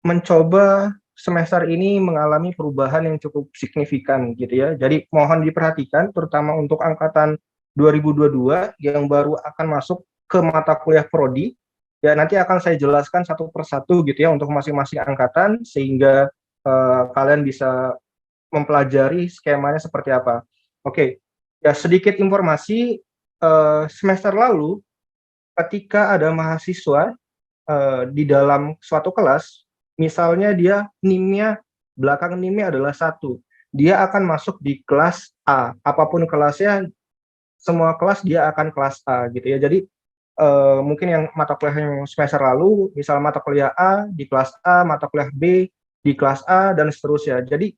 mencoba semester ini mengalami perubahan yang cukup signifikan gitu ya. Jadi mohon diperhatikan, terutama untuk angkatan 2022 yang baru akan masuk ke mata kuliah Prodi. Ya nanti akan saya jelaskan satu persatu gitu ya untuk masing-masing angkatan sehingga kalian bisa mempelajari skemanya seperti apa. Oke, ya sedikit informasi semester lalu ketika ada mahasiswa di dalam suatu kelas, misalnya dia NIM-nya, belakang NIM-nya adalah 1, dia akan masuk di kelas A, apapun kelasnya, semua kelas dia akan kelas A gitu ya. Jadi mungkin yang mata kuliah yang semester lalu, misal mata kuliah A di kelas A, mata kuliah B di kelas A, dan seterusnya. Jadi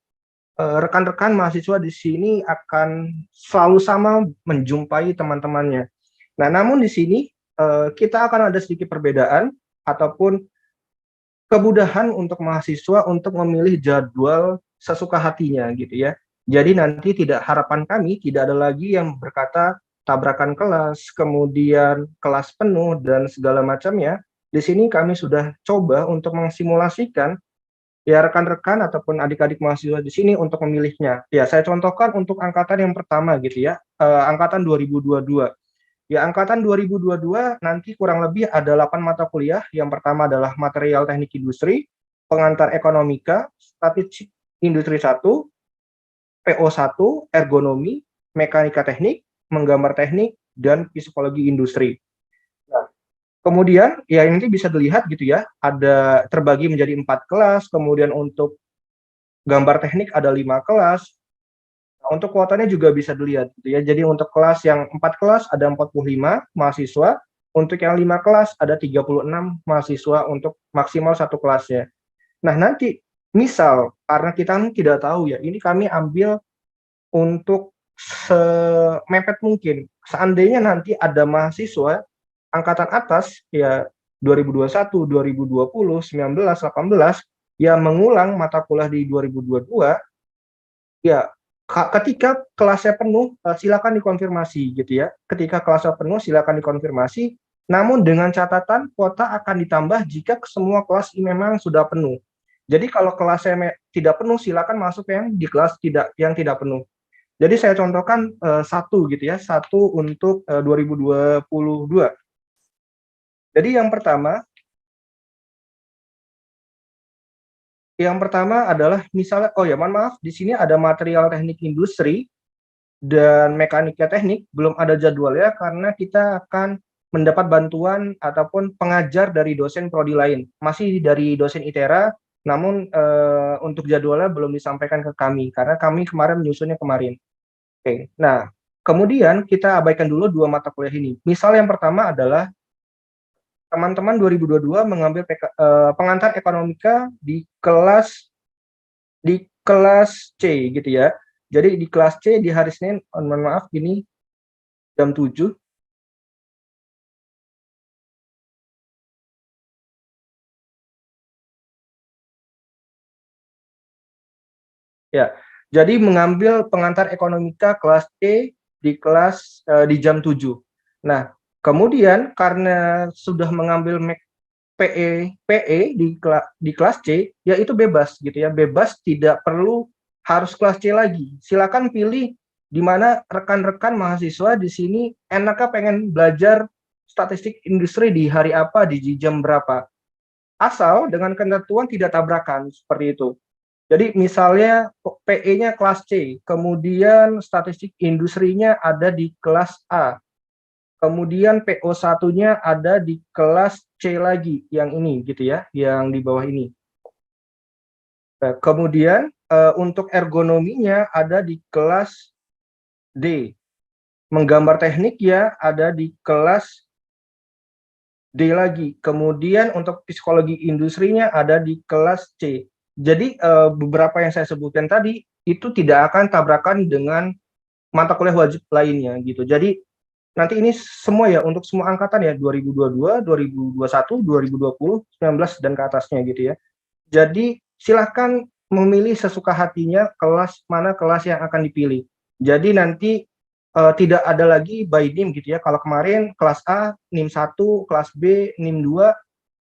rekan-rekan mahasiswa di sini akan selalu sama menjumpai teman-temannya. Nah, namun di sini kita akan ada sedikit perbedaan ataupun kemudahan untuk mahasiswa untuk memilih jadwal sesuka hatinya gitu ya. Jadi nanti harapan kami tidak ada lagi yang berkata tabrakan kelas, kemudian kelas penuh dan segala macamnya. Di sini kami sudah coba untuk mengsimulasikan ya rekan-rekan ataupun adik-adik mahasiswa di sini untuk memilihnya. Ya, saya contohkan untuk angkatan yang pertama gitu ya, angkatan 2022. Ya, angkatan 2022 nanti kurang lebih ada 8 mata kuliah. Yang pertama adalah material teknik industri, pengantar ekonomika, statistik industri 1, PO1, ergonomi, mekanika teknik, menggambar teknik, dan psikologi industri. Nah, kemudian ya ini bisa dilihat gitu ya, ada terbagi menjadi 4 kelas, kemudian untuk gambar teknik ada 5 kelas. Nah, untuk kuotanya juga bisa dilihat gitu ya. Jadi untuk kelas yang 4 kelas ada 45 mahasiswa, untuk yang 5 kelas ada 36 mahasiswa untuk maksimal satu kelasnya. Nah, nanti misal karena kita tidak tahu ya, ini kami ambil untuk semepet mungkin. Seandainya nanti ada mahasiswa angkatan atas ya 2021, 2020, 19, 18 yang mengulang mata kuliah di 2022, ya ketika kelasnya penuh silakan dikonfirmasi gitu ya. Ketika kelasnya penuh silakan dikonfirmasi. Namun dengan catatan kuota akan ditambah jika semua kelas memang sudah penuh. Jadi kalau kelasnya tidak penuh silakan masuk yang di kelas yang tidak penuh. Jadi saya contohkan satu gitu ya, satu untuk 2022. Jadi yang pertama adalah misalnya, oh ya mohon maaf, di sini ada material teknik industri dan mekanika teknik, belum ada jadwalnya karena kita akan mendapat bantuan ataupun pengajar dari dosen prodi lain. Masih dari dosen ITERA, namun untuk jadwalnya belum disampaikan ke kami karena kami kemarin menyusunnya kemarin. Oke, nah kemudian kita abaikan dulu dua mata kuliah ini. Misal yang pertama adalah teman-teman 2022 mengambil pengantar ekonomika di kelas C gitu ya. Jadi di kelas C di hari Senin, mohon maaf ini jam 7. Ya. Jadi mengambil pengantar ekonomika kelas C di jam 7. Nah, kemudian karena sudah mengambil PE di kelas C, ya itu bebas gitu ya, bebas tidak perlu harus kelas C lagi. Silakan pilih di mana rekan-rekan mahasiswa di sini enaknya pengen belajar statistik industri di hari apa, di jam berapa. Asal dengan ketentuan tidak tabrakan seperti itu. Jadi misalnya PE-nya kelas C, kemudian statistik industrinya ada di kelas A. Kemudian PO1-nya ada di kelas C lagi, yang ini gitu ya, yang di bawah ini. Nah, kemudian untuk ergonominya ada di kelas D. Menggambar teknik ya ada di kelas D lagi. Kemudian untuk psikologi industrinya ada di kelas C. Jadi beberapa yang saya sebutkan tadi itu tidak akan tabrakan dengan mata kuliah wajib lainnya gitu. Jadi nanti ini semua ya untuk semua angkatan ya 2022, 2021, 2020, 19 dan ke atasnya gitu ya. Jadi silahkan memilih sesuka hatinya kelas mana kelas yang akan dipilih. Jadi nanti tidak ada lagi by NIM gitu ya. Kalau kemarin kelas A NIM 1, kelas B NIM 2,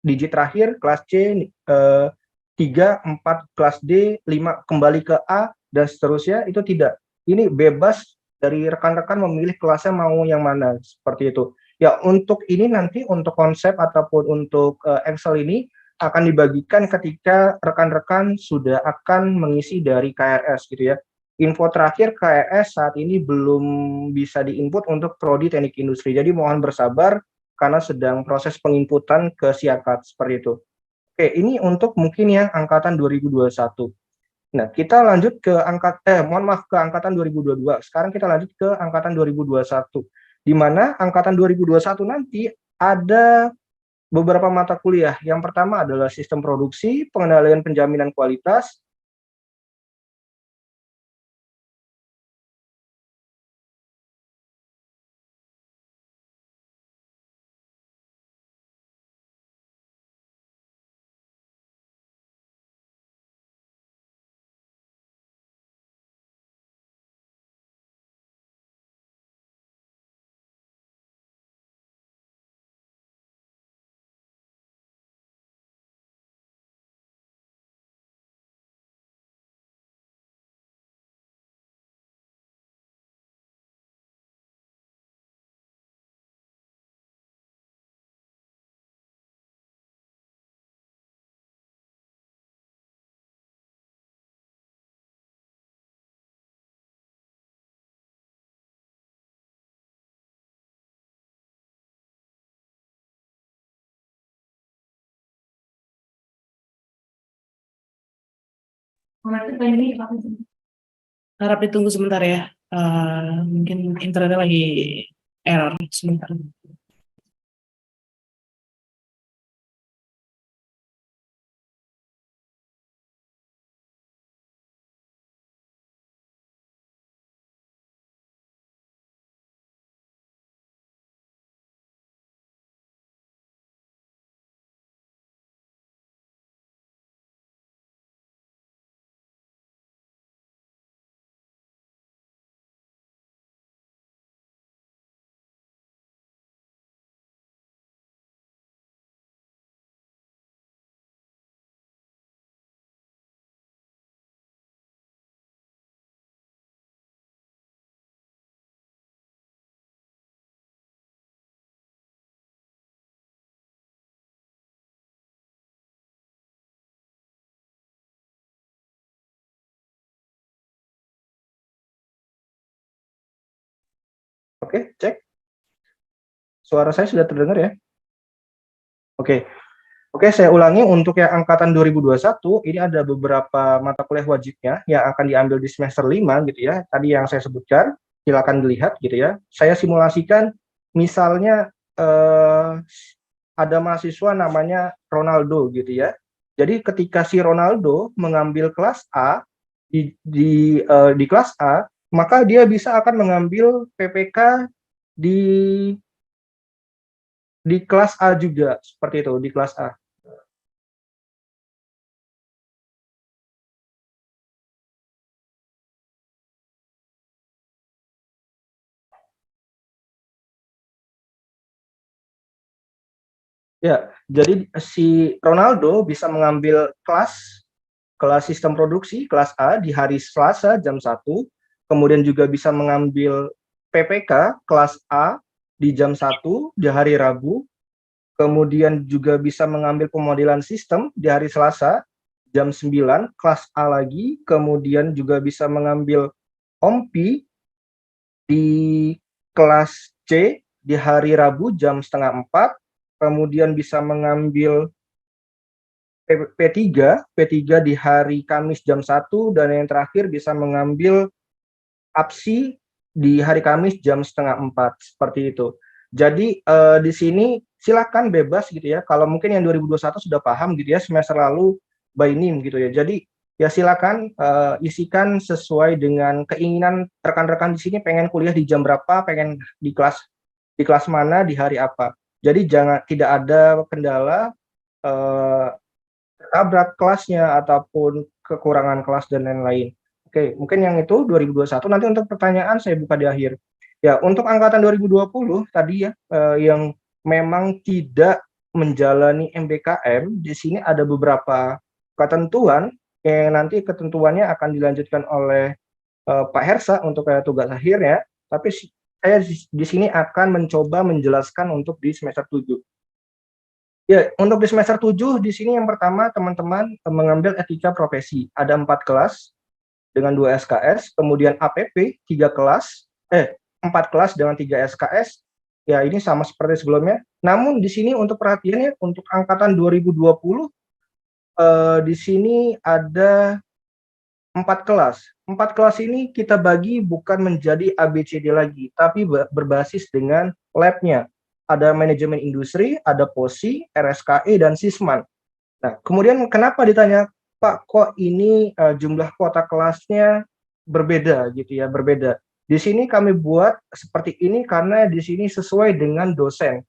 digit terakhir, kelas C 3, 4, kelas D 5 kembali ke A dan seterusnya, itu tidak. Ini bebas dari rekan-rekan memilih kelasnya mau yang mana seperti itu. Ya untuk ini nanti untuk konsep ataupun untuk Excel ini akan dibagikan ketika rekan-rekan sudah akan mengisi dari KRS gitu ya. Info terakhir KRS saat ini belum bisa diinput untuk prodi teknik industri. Jadi mohon bersabar karena sedang proses penginputan ke Siakat seperti itu. Oke, ini untuk mungkin yang angkatan 2021. Nah, kita lanjut ke ke angkatan 2022. Sekarang kita lanjut ke angkatan 2021. Di mana angkatan 2021 nanti ada beberapa mata kuliah. Yang pertama adalah sistem produksi, pengendalian penjaminan kualitas, Harap ditunggu sebentar ya. Mungkin internetnya lagi error sebentar. Oke, cek. Suara saya sudah terdengar ya? Oke. Oke, saya ulangi untuk yang angkatan 2021, ini ada beberapa mata kuliah wajibnya yang akan diambil di semester 5 gitu ya. Tadi yang saya sebutkan, silakan dilihat gitu ya. Saya simulasikan misalnya ada mahasiswa namanya Ronaldo gitu ya. Jadi ketika si Ronaldo mengambil kelas A di kelas A, maka dia bisa akan mengambil PPK di kelas A juga, seperti itu, di kelas A. Ya, jadi si Ronaldo bisa mengambil kelas sistem produksi, kelas A di hari Selasa jam 1, kemudian juga bisa mengambil PPK kelas A di jam 1 di hari Rabu, kemudian juga bisa mengambil pemodelan sistem di hari Selasa jam 9, kelas A lagi, kemudian juga bisa mengambil OMPI di kelas C di hari Rabu jam setengah 4, kemudian bisa mengambil P3 di hari Kamis jam 1, dan yang terakhir bisa mengambil APSI di hari Kamis jam setengah 4, seperti itu. Jadi di sini silakan bebas gitu ya. Kalau mungkin yang 2021 sudah paham gitu ya semester lalu by NIM gitu ya. Jadi ya silakan isikan sesuai dengan keinginan rekan-rekan di sini, pengen kuliah di jam berapa, pengen di kelas mana, di hari apa. Jadi tidak ada kendala tabrak kelasnya ataupun kekurangan kelas dan lain-lain. Oke, mungkin yang itu 2021. Nanti untuk pertanyaan saya buka di akhir. Ya, untuk angkatan 2020 tadi ya yang memang tidak menjalani MBKM, di sini ada beberapa ketentuan yang nanti ketentuannya akan dilanjutkan oleh Pak Hersa untuk tugas akhirnya, tapi saya di sini akan mencoba menjelaskan untuk di semester 7. Ya, untuk di semester 7 di sini yang pertama teman-teman mengambil etika profesi. Ada 4 kelas dengan 2 SKS, kemudian APP 3 kelas, 4 kelas dengan 3 SKS. Ya, ini sama seperti sebelumnya. Namun di sini untuk perhatiannya untuk angkatan 2020 di sini ada 4 kelas. 4 kelas ini kita bagi bukan menjadi ABCD lagi, tapi berbasis dengan lab-nya. Ada manajemen industri, ada POSI, RSKE, dan Sisman. Nah, kemudian kenapa ditanya, Pak, kok ini jumlah kuota kelasnya berbeda gitu ya, berbeda. Di sini kami buat seperti ini karena di sini sesuai dengan dosen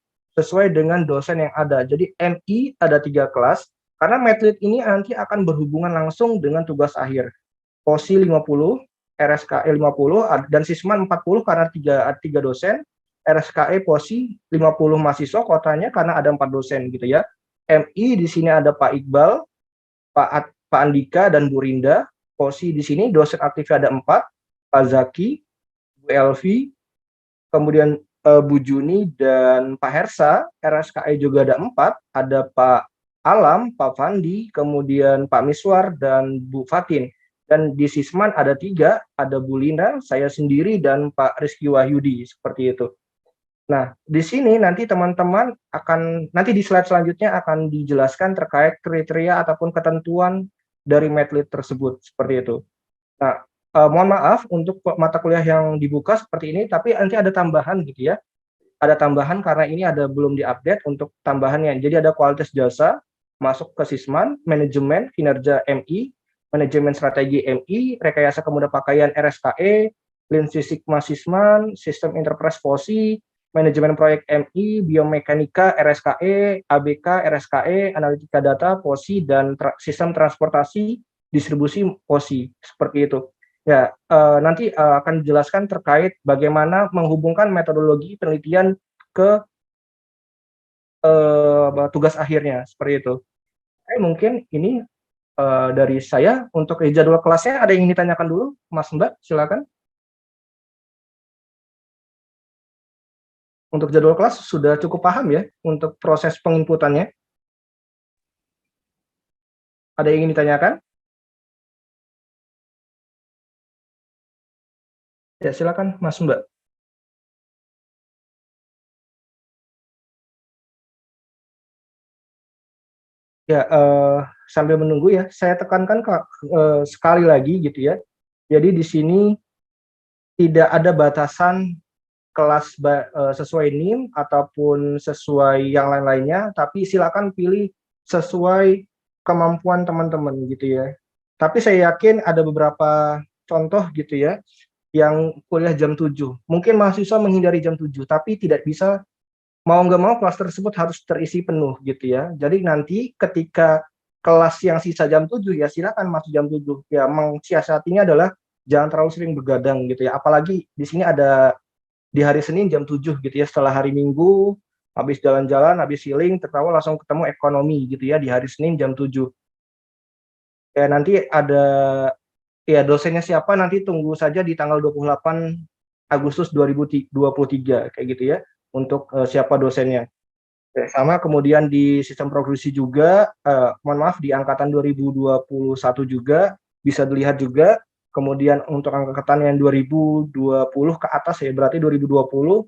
yang ada. Jadi MI ada 3 kelas, karena Medlit ini nanti akan berhubungan langsung dengan tugas akhir. POSI 50, RSKE 50, dan Sisman 40 karena 3 dosen, RSKE POSI 50 mahasiswa kotanya karena ada 4 dosen gitu ya. MI di sini ada Pak Iqbal, Pak Andika, dan Bu Rinda. POSI di sini dosen aktifnya ada 4, Pak Zaki, Bu Elvi, kemudian Bu Juni, dan Pak Hersa. RSKE juga ada 4, ada Pak Alam, Pak Fandi, kemudian Pak Miswar, dan Bu Fatin. Dan di Sisman ada 3, ada Bu Lina, saya sendiri, dan Pak Rizky Wahyudi, seperti itu. Nah, di sini nanti teman-teman nanti di slide selanjutnya akan dijelaskan terkait kriteria ataupun ketentuan dari Medlit tersebut, seperti itu. Nah, mohon maaf untuk mata kuliah yang dibuka seperti ini, tapi nanti ada tambahan gitu ya. Ada tambahan karena ini belum diupdate untuk tambahannya. Jadi ada kualitas jasa, masuk ke Sisman, manajemen, kinerja MI, manajemen strategi MI, rekayasa kemudahan pakaian RSKE, Lean Six Sigma Sisman, sistem enterprise POSI, manajemen proyek MI, biomekanika RSKE, ABK RSKE, analitika data POSI, dan sistem transportasi distribusi POSI, seperti itu. Ya, nanti akan dijelaskan terkait bagaimana menghubungkan metodologi penelitian ke tugas akhirnya, seperti itu. Mungkin ini dari saya. Untuk jadwal kelasnya ada yang ingin ditanyakan dulu, Mas Mbak, silakan. Untuk jadwal kelas sudah cukup paham ya untuk proses penginputannya? Ada yang ingin ditanyakan? Ya, silakan Mas Mbak. Ya, sambil menunggu ya, saya tekankan sekali lagi gitu ya. Jadi di sini tidak ada batasan kelas sesuai NIM ataupun sesuai yang lain-lainnya, tapi silakan pilih sesuai kemampuan teman-teman gitu ya. Tapi saya yakin ada beberapa contoh gitu ya, yang kuliah jam 7. Mungkin mahasiswa menghindari jam 7, tapi tidak bisa, mau nggak mau kelas tersebut harus terisi penuh gitu ya. Jadi nanti ketika kelas yang sisa jam 7 ya silakan masuk jam 7. Ya, mensiasatinya adalah jangan terlalu sering begadang gitu ya. Apalagi di sini ada di hari Senin jam 7 gitu ya, setelah hari Minggu, habis jalan-jalan, habis healing, tertawa langsung ketemu ekonomi gitu ya, di hari Senin jam 7. Ya, nanti ada, ya dosennya siapa nanti tunggu saja di tanggal 28 Agustus 2023, kayak gitu ya, untuk siapa dosennya. Ya, sama kemudian di sistem produksi juga, mohon maaf, di angkatan 2021 juga, bisa dilihat juga. Kemudian untuk angkatan yang 2020 ke atas ya, berarti 2020,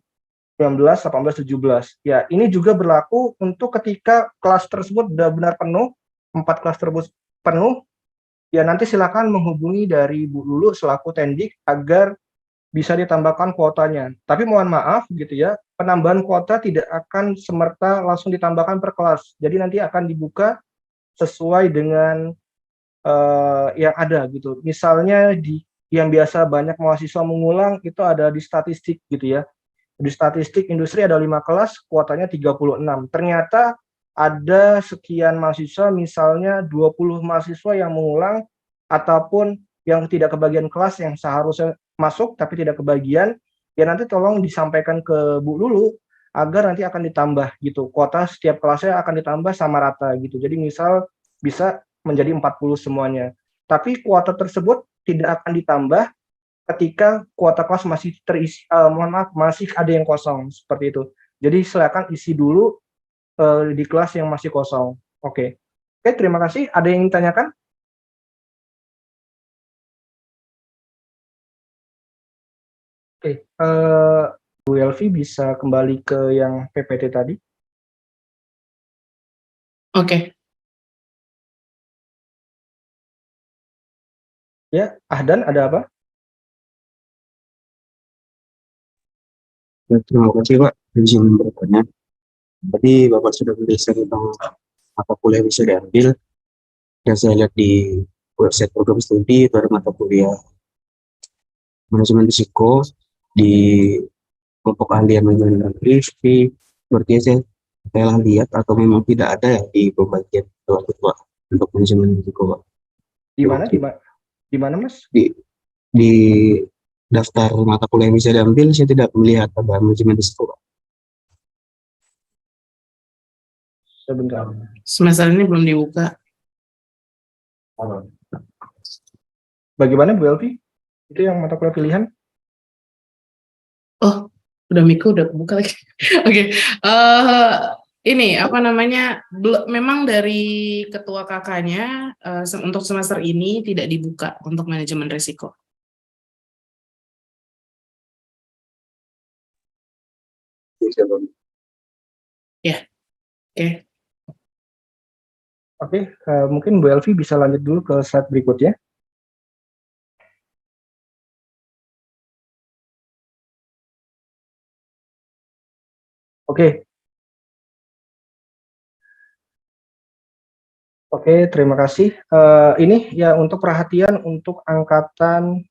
19, 18, 17. Ya, ini juga berlaku untuk ketika kelas tersebut benar-benar penuh, 4 kelas tersebut penuh, ya nanti silakan menghubungi dari Bu Lulu selaku Tendik agar bisa ditambahkan kuotanya. Tapi mohon maaf gitu ya, penambahan kuota tidak akan semerta langsung ditambahkan per kelas. Jadi nanti akan dibuka sesuai dengan yang ada gitu. Misalnya yang biasa banyak mahasiswa mengulang itu ada di statistik gitu ya. Di statistik industri ada 5 kelas, kuotanya 36. Ternyata ada sekian mahasiswa, misalnya 20 mahasiswa yang mengulang ataupun yang tidak kebagian kelas yang seharusnya masuk tapi tidak kebagian, ya nanti tolong disampaikan ke Bu Lulu agar nanti akan ditambah gitu. Kuota setiap kelasnya akan ditambah sama rata gitu. Jadi misal bisa menjadi 40 semuanya. Tapi kuota tersebut tidak akan ditambah ketika kuota kelas masih terisi, masih ada yang kosong seperti itu. Jadi silakan isi dulu di kelas yang masih kosong. Oke, terima kasih. Ada yang ingin tanyakan? Oke, Bu Elvi bisa kembali ke yang PPT tadi. Oke. Ya, Ahdan ada apa? Terima kasih Pak, izin bertanya. Tadi Bapak sudah menjelaskan tentang mata kuliah yang bisa diambil, dan saya lihat di website program studi itu ada mata kuliah manajemen risiko di kelompok ahli manajemen risiko. Berarti saya lihat atau memang tidak ada ya di pembagian ketua untuk manajemen risiko Pak. Di mana Mas? Di daftar mata kuliah yang bisa diambil saya tidak melihat ada manajemen risiko Pak. Sebentar. Semester ini belum dibuka. Bagaimana Bu Elvi? Itu yang mata kuliah pilihan? Oh, udah Miko udah buka lagi. Oke. Ini apa namanya? Memang dari ketua kakaknya untuk semester ini tidak dibuka untuk manajemen risiko. Ya. Oke. Oke, mungkin Bu Elvi bisa lanjut dulu ke slide berikutnya. Oke. Oke, terima kasih. Ini ya untuk perhatian untuk angkatan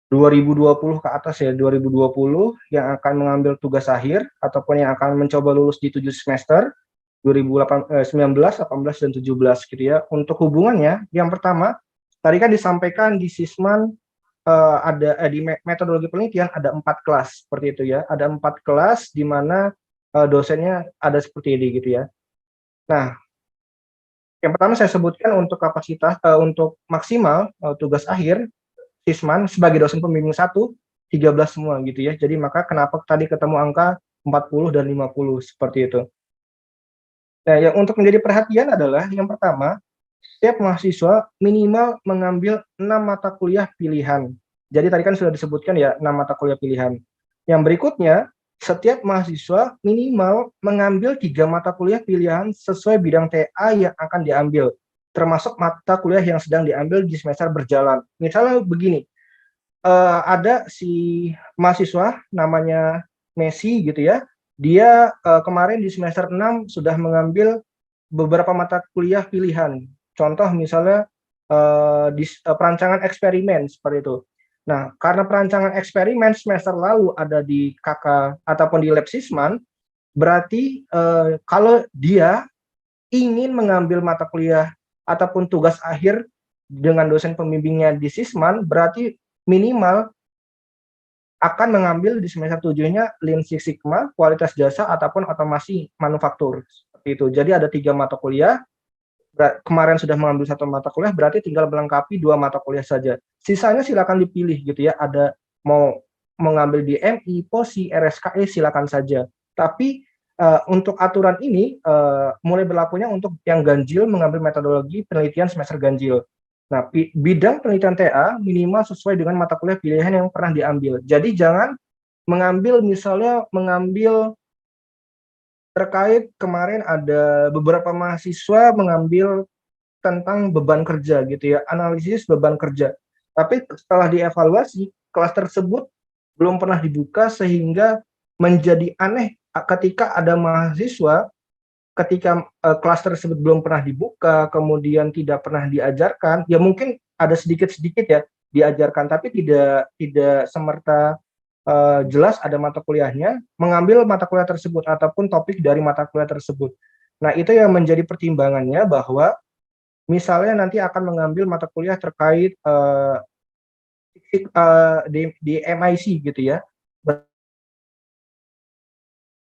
2020 ke atas ya, 2020 yang akan mengambil tugas akhir ataupun yang akan mencoba lulus di 7 semester 2019, 18 dan 17 gitu ya. Untuk hubungannya, yang pertama tadi kan disampaikan di Sisman ada di metodologi penelitian ada 4 kelas seperti itu ya. Ada 4 kelas di mana dosennya ada seperti ini gitu ya. Nah, yang pertama saya sebutkan untuk kapasitas untuk maksimal tugas akhir Sisman sebagai dosen pembimbing 1, 13 semua gitu ya. Jadi maka kenapa tadi ketemu angka 40 dan 50 seperti itu. Nah, yang untuk menjadi perhatian adalah yang pertama, setiap mahasiswa minimal mengambil 6 mata kuliah pilihan. Jadi tadi kan sudah disebutkan ya 6 mata kuliah pilihan. Yang berikutnya, setiap mahasiswa minimal mengambil 3 mata kuliah pilihan sesuai bidang TA yang akan diambil, termasuk mata kuliah yang sedang diambil di semester berjalan. Misalnya begini, ada si mahasiswa namanya Messi gitu ya, dia kemarin di semester 6 sudah mengambil beberapa mata kuliah pilihan. Contoh misalnya di perancangan eksperimen seperti itu. Nah, karena perancangan eksperimen semester lalu ada di KK ataupun di lab Sisman, berarti kalau dia ingin mengambil mata kuliah ataupun tugas akhir dengan dosen pembimbingnya di Sisman, berarti minimal akan mengambil di semester 7-nya Lean Six Sigma, kualitas jasa ataupun otomasi manufaktur. Seperti itu. Jadi ada 3 mata kuliah. Kemarin sudah mengambil 1 mata kuliah, berarti tinggal melengkapi 2 mata kuliah saja. Sisanya silakan dipilih gitu ya. Ada mau mengambil di MI, POSI, RSKE silakan saja. Tapi untuk aturan ini mulai berlakunya untuk yang ganjil mengambil metodologi penelitian semester ganjil. Nah, bidang penelitian TA minimal sesuai dengan mata kuliah pilihan yang pernah diambil. Jadi jangan mengambil terkait kemarin ada beberapa mahasiswa mengambil tentang beban kerja gitu ya, analisis beban kerja. Tapi setelah dievaluasi, kelas tersebut belum pernah dibuka sehingga menjadi aneh ketika ada mahasiswa ketika kelas tersebut belum pernah dibuka, kemudian tidak pernah diajarkan, ya mungkin ada sedikit-sedikit ya diajarkan, tapi tidak semerta jelas ada mata kuliahnya, mengambil mata kuliah tersebut ataupun topik dari mata kuliah tersebut. Nah, itu yang menjadi pertimbangannya bahwa misalnya nanti akan mengambil mata kuliah terkait di MIC gitu ya.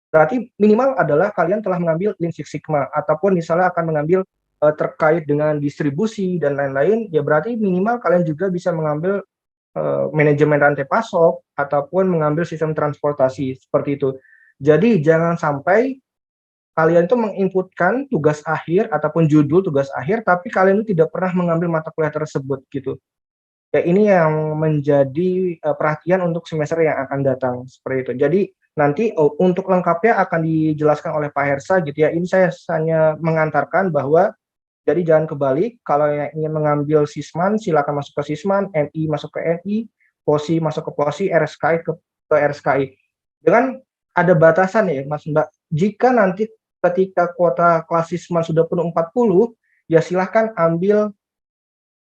Berarti minimal adalah kalian telah mengambil Lean Six Sigma ataupun misalnya akan mengambil terkait dengan distribusi dan lain-lain, ya berarti minimal kalian juga bisa mengambil manajemen rantai pasok ataupun mengambil sistem transportasi seperti itu. Jadi jangan sampai kalian itu menginputkan tugas akhir ataupun judul tugas akhir, tapi kalian itu tidak pernah mengambil mata kuliah tersebut gitu. Ya ini yang menjadi perhatian untuk semester yang akan datang seperti itu. Jadi nanti untuk lengkapnya akan dijelaskan oleh Pak Hersa gitu ya. Ini saya hanya mengantarkan bahwa jadi jangan kebalik, kalau yang ingin mengambil Sisman silakan masuk ke Sisman, MI masuk ke MI, POSI masuk ke POSI, RSKI ke RSKI. Dengan ada batasan ya Mas Mbak. Jika nanti ketika kuota kelas Sisman sudah penuh 40, ya silahkan ambil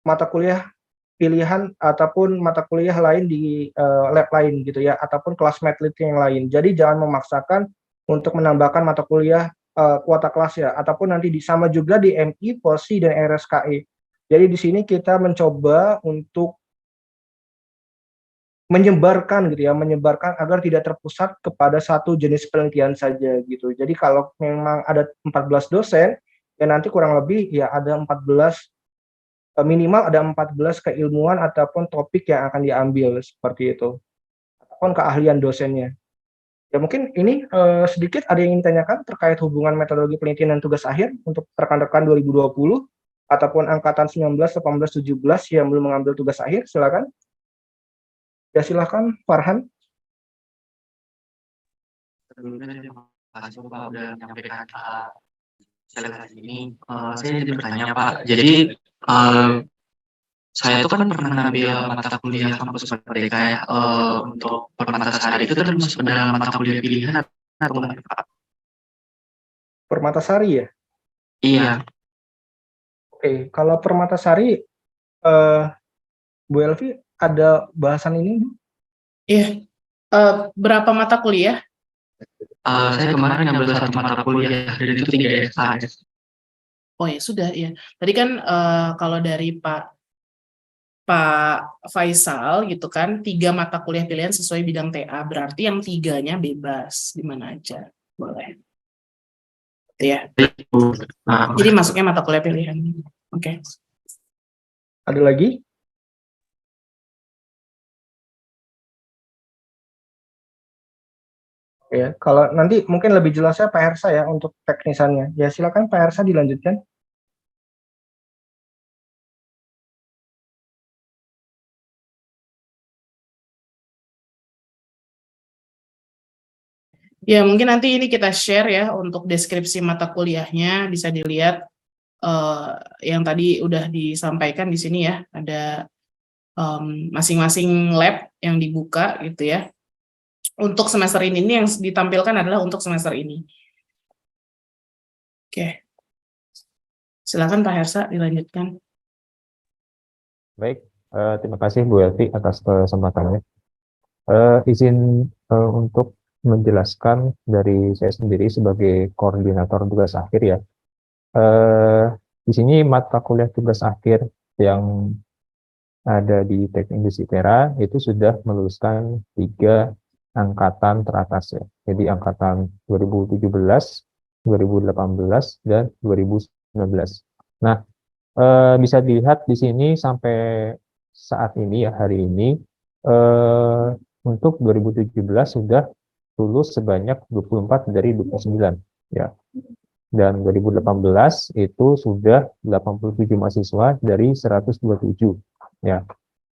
mata kuliah pilihan ataupun mata kuliah lain di lab lain gitu ya, ataupun kelas matlit yang lain. Jadi jangan memaksakan untuk menambahkan mata kuliah kuota kelas ya, ataupun nanti sama juga di MI, POSI, dan RSKI. Jadi di sini kita mencoba untuk menyebarkan gitu ya, menyebarkan agar tidak terpusat kepada satu jenis penelitian saja gitu. Jadi kalau memang ada 14 dosen, ya nanti kurang lebih ya ada 14 minimal ada 14 keilmuan ataupun topik yang akan diambil seperti itu, ataupun keahlian dosennya. Ya mungkin ini sedikit ada yang ingin ditanyakan terkait hubungan metodologi penelitian dan tugas akhir untuk rekan-rekan 2020 ataupun angkatan 19, 18, 17 yang belum mengambil tugas akhir, silakan. Ya silakan Farhan. Sebelumnya terima kasih Pak udah menyampaikan seleksi ini. Saya jadi bertanya Pak, jadi saya itu kan pernah ngambil mata kuliah kampus Merdeka ya, untuk Permatasari itu termasuk dalam mata kuliah pilihan atau bukan Pak? Permatasari ya? Iya. Oke, kalau Permatasari, Bu Elvi ada bahasan ini? Iya. Berapa mata kuliah? Saya kemarin ngambil satu mata kuliah dan itu 3 SKS. Oh ya sudah ya. Tadi kan kalau dari Pak Faisal gitu kan 3 mata kuliah pilihan sesuai bidang TA, berarti yang 3-nya bebas di mana aja boleh. Ya. Jadi masuknya mata kuliah pilihan. Oke. Ada lagi? Ya, kalau nanti mungkin lebih jelasnya Pak Hersa ya untuk teknisannya. Ya silakan Pak Hersa dilanjutkan. Ya, mungkin nanti ini kita share ya untuk deskripsi mata kuliahnya, bisa dilihat yang tadi udah disampaikan di sini ya, ada masing-masing lab yang dibuka gitu ya. Untuk semester ini yang ditampilkan adalah untuk semester ini. Oke. Silakan Pak Hersa dilanjutkan. Baik, terima kasih Bu Elvi atas kesempatannya. Izin untuk menjelaskan dari saya sendiri sebagai koordinator tugas akhir ya. Di sini mata kuliah tugas akhir yang ada di Teknik Industri Tera itu sudah meluluskan 3 angkatan teratas ya. Jadi angkatan 2017, 2018, dan 2019. Nah, bisa dilihat di sini sampai saat ini ya, hari ini untuk 2017 sudah lulus sebanyak 24 dari 29 ya. Dan 2018 itu sudah 87 mahasiswa dari 127 ya.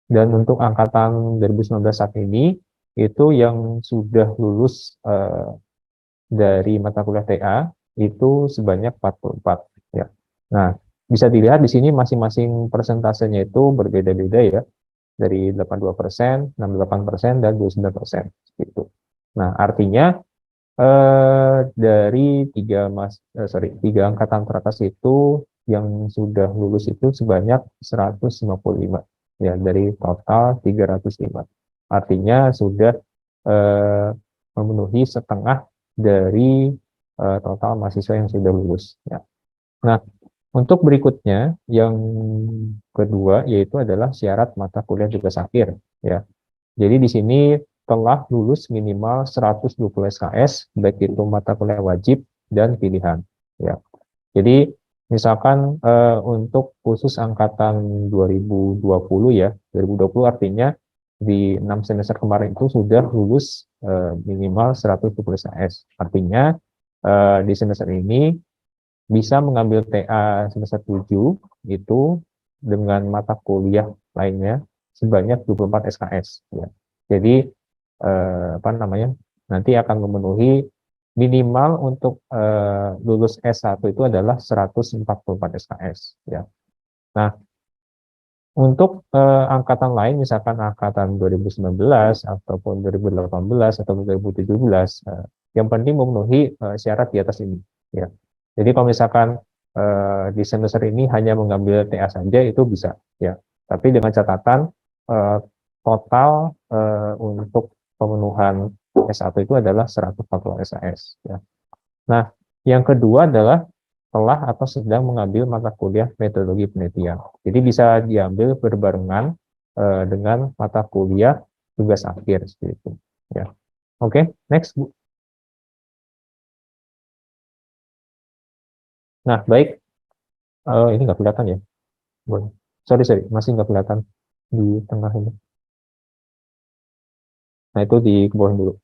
Dan untuk angkatan 2019 saat ini itu yang sudah lulus dari mata kuliah TA itu sebanyak 44 ya. Nah, bisa dilihat di sini masing-masing persentasenya itu berbeda-beda ya. dari 82%, 68%, dan 29%. Gitu. Nah, artinya dari tiga angkatan teratas itu yang sudah lulus itu sebanyak 155 ya dari total 305. Artinya sudah memenuhi setengah dari total mahasiswa yang sudah lulus ya. Nah, untuk berikutnya yang kedua yaitu adalah syarat mata kuliah tugas akhir ya. Jadi di sini telah lulus minimal 120 SKS, baik itu mata kuliah wajib dan pilihan. Ya. Jadi misalkan untuk khusus angkatan 2020 ya, 2020 artinya di 6 semester kemarin itu sudah lulus minimal 120 SKS. Artinya di semester ini bisa mengambil TA semester 7 itu dengan mata kuliah lainnya sebanyak 24 SKS. Ya. Jadi nanti akan memenuhi minimal untuk lulus S1 itu adalah 144 SKS ya. Nah, untuk angkatan lain misalkan angkatan 2019 ataupun 2018 atau 2017 yang penting memenuhi syarat di atas ini ya. Jadi kalau misalkan di semester ini hanya mengambil TA saja itu bisa ya. Tapi dengan catatan total untuk pemenuhan S1 itu adalah 140 SKS. Ya. Nah, yang kedua adalah telah atau sedang mengambil mata kuliah metodologi penelitian. Jadi bisa diambil berbarengan dengan mata kuliah tugas akhir seperti itu. Ya. Oke, next Bu. Nah, baik. Ini nggak kelihatan ya. Sorry, masih nggak kelihatan di tengah ini. Nah, itu dikeluarin dulu.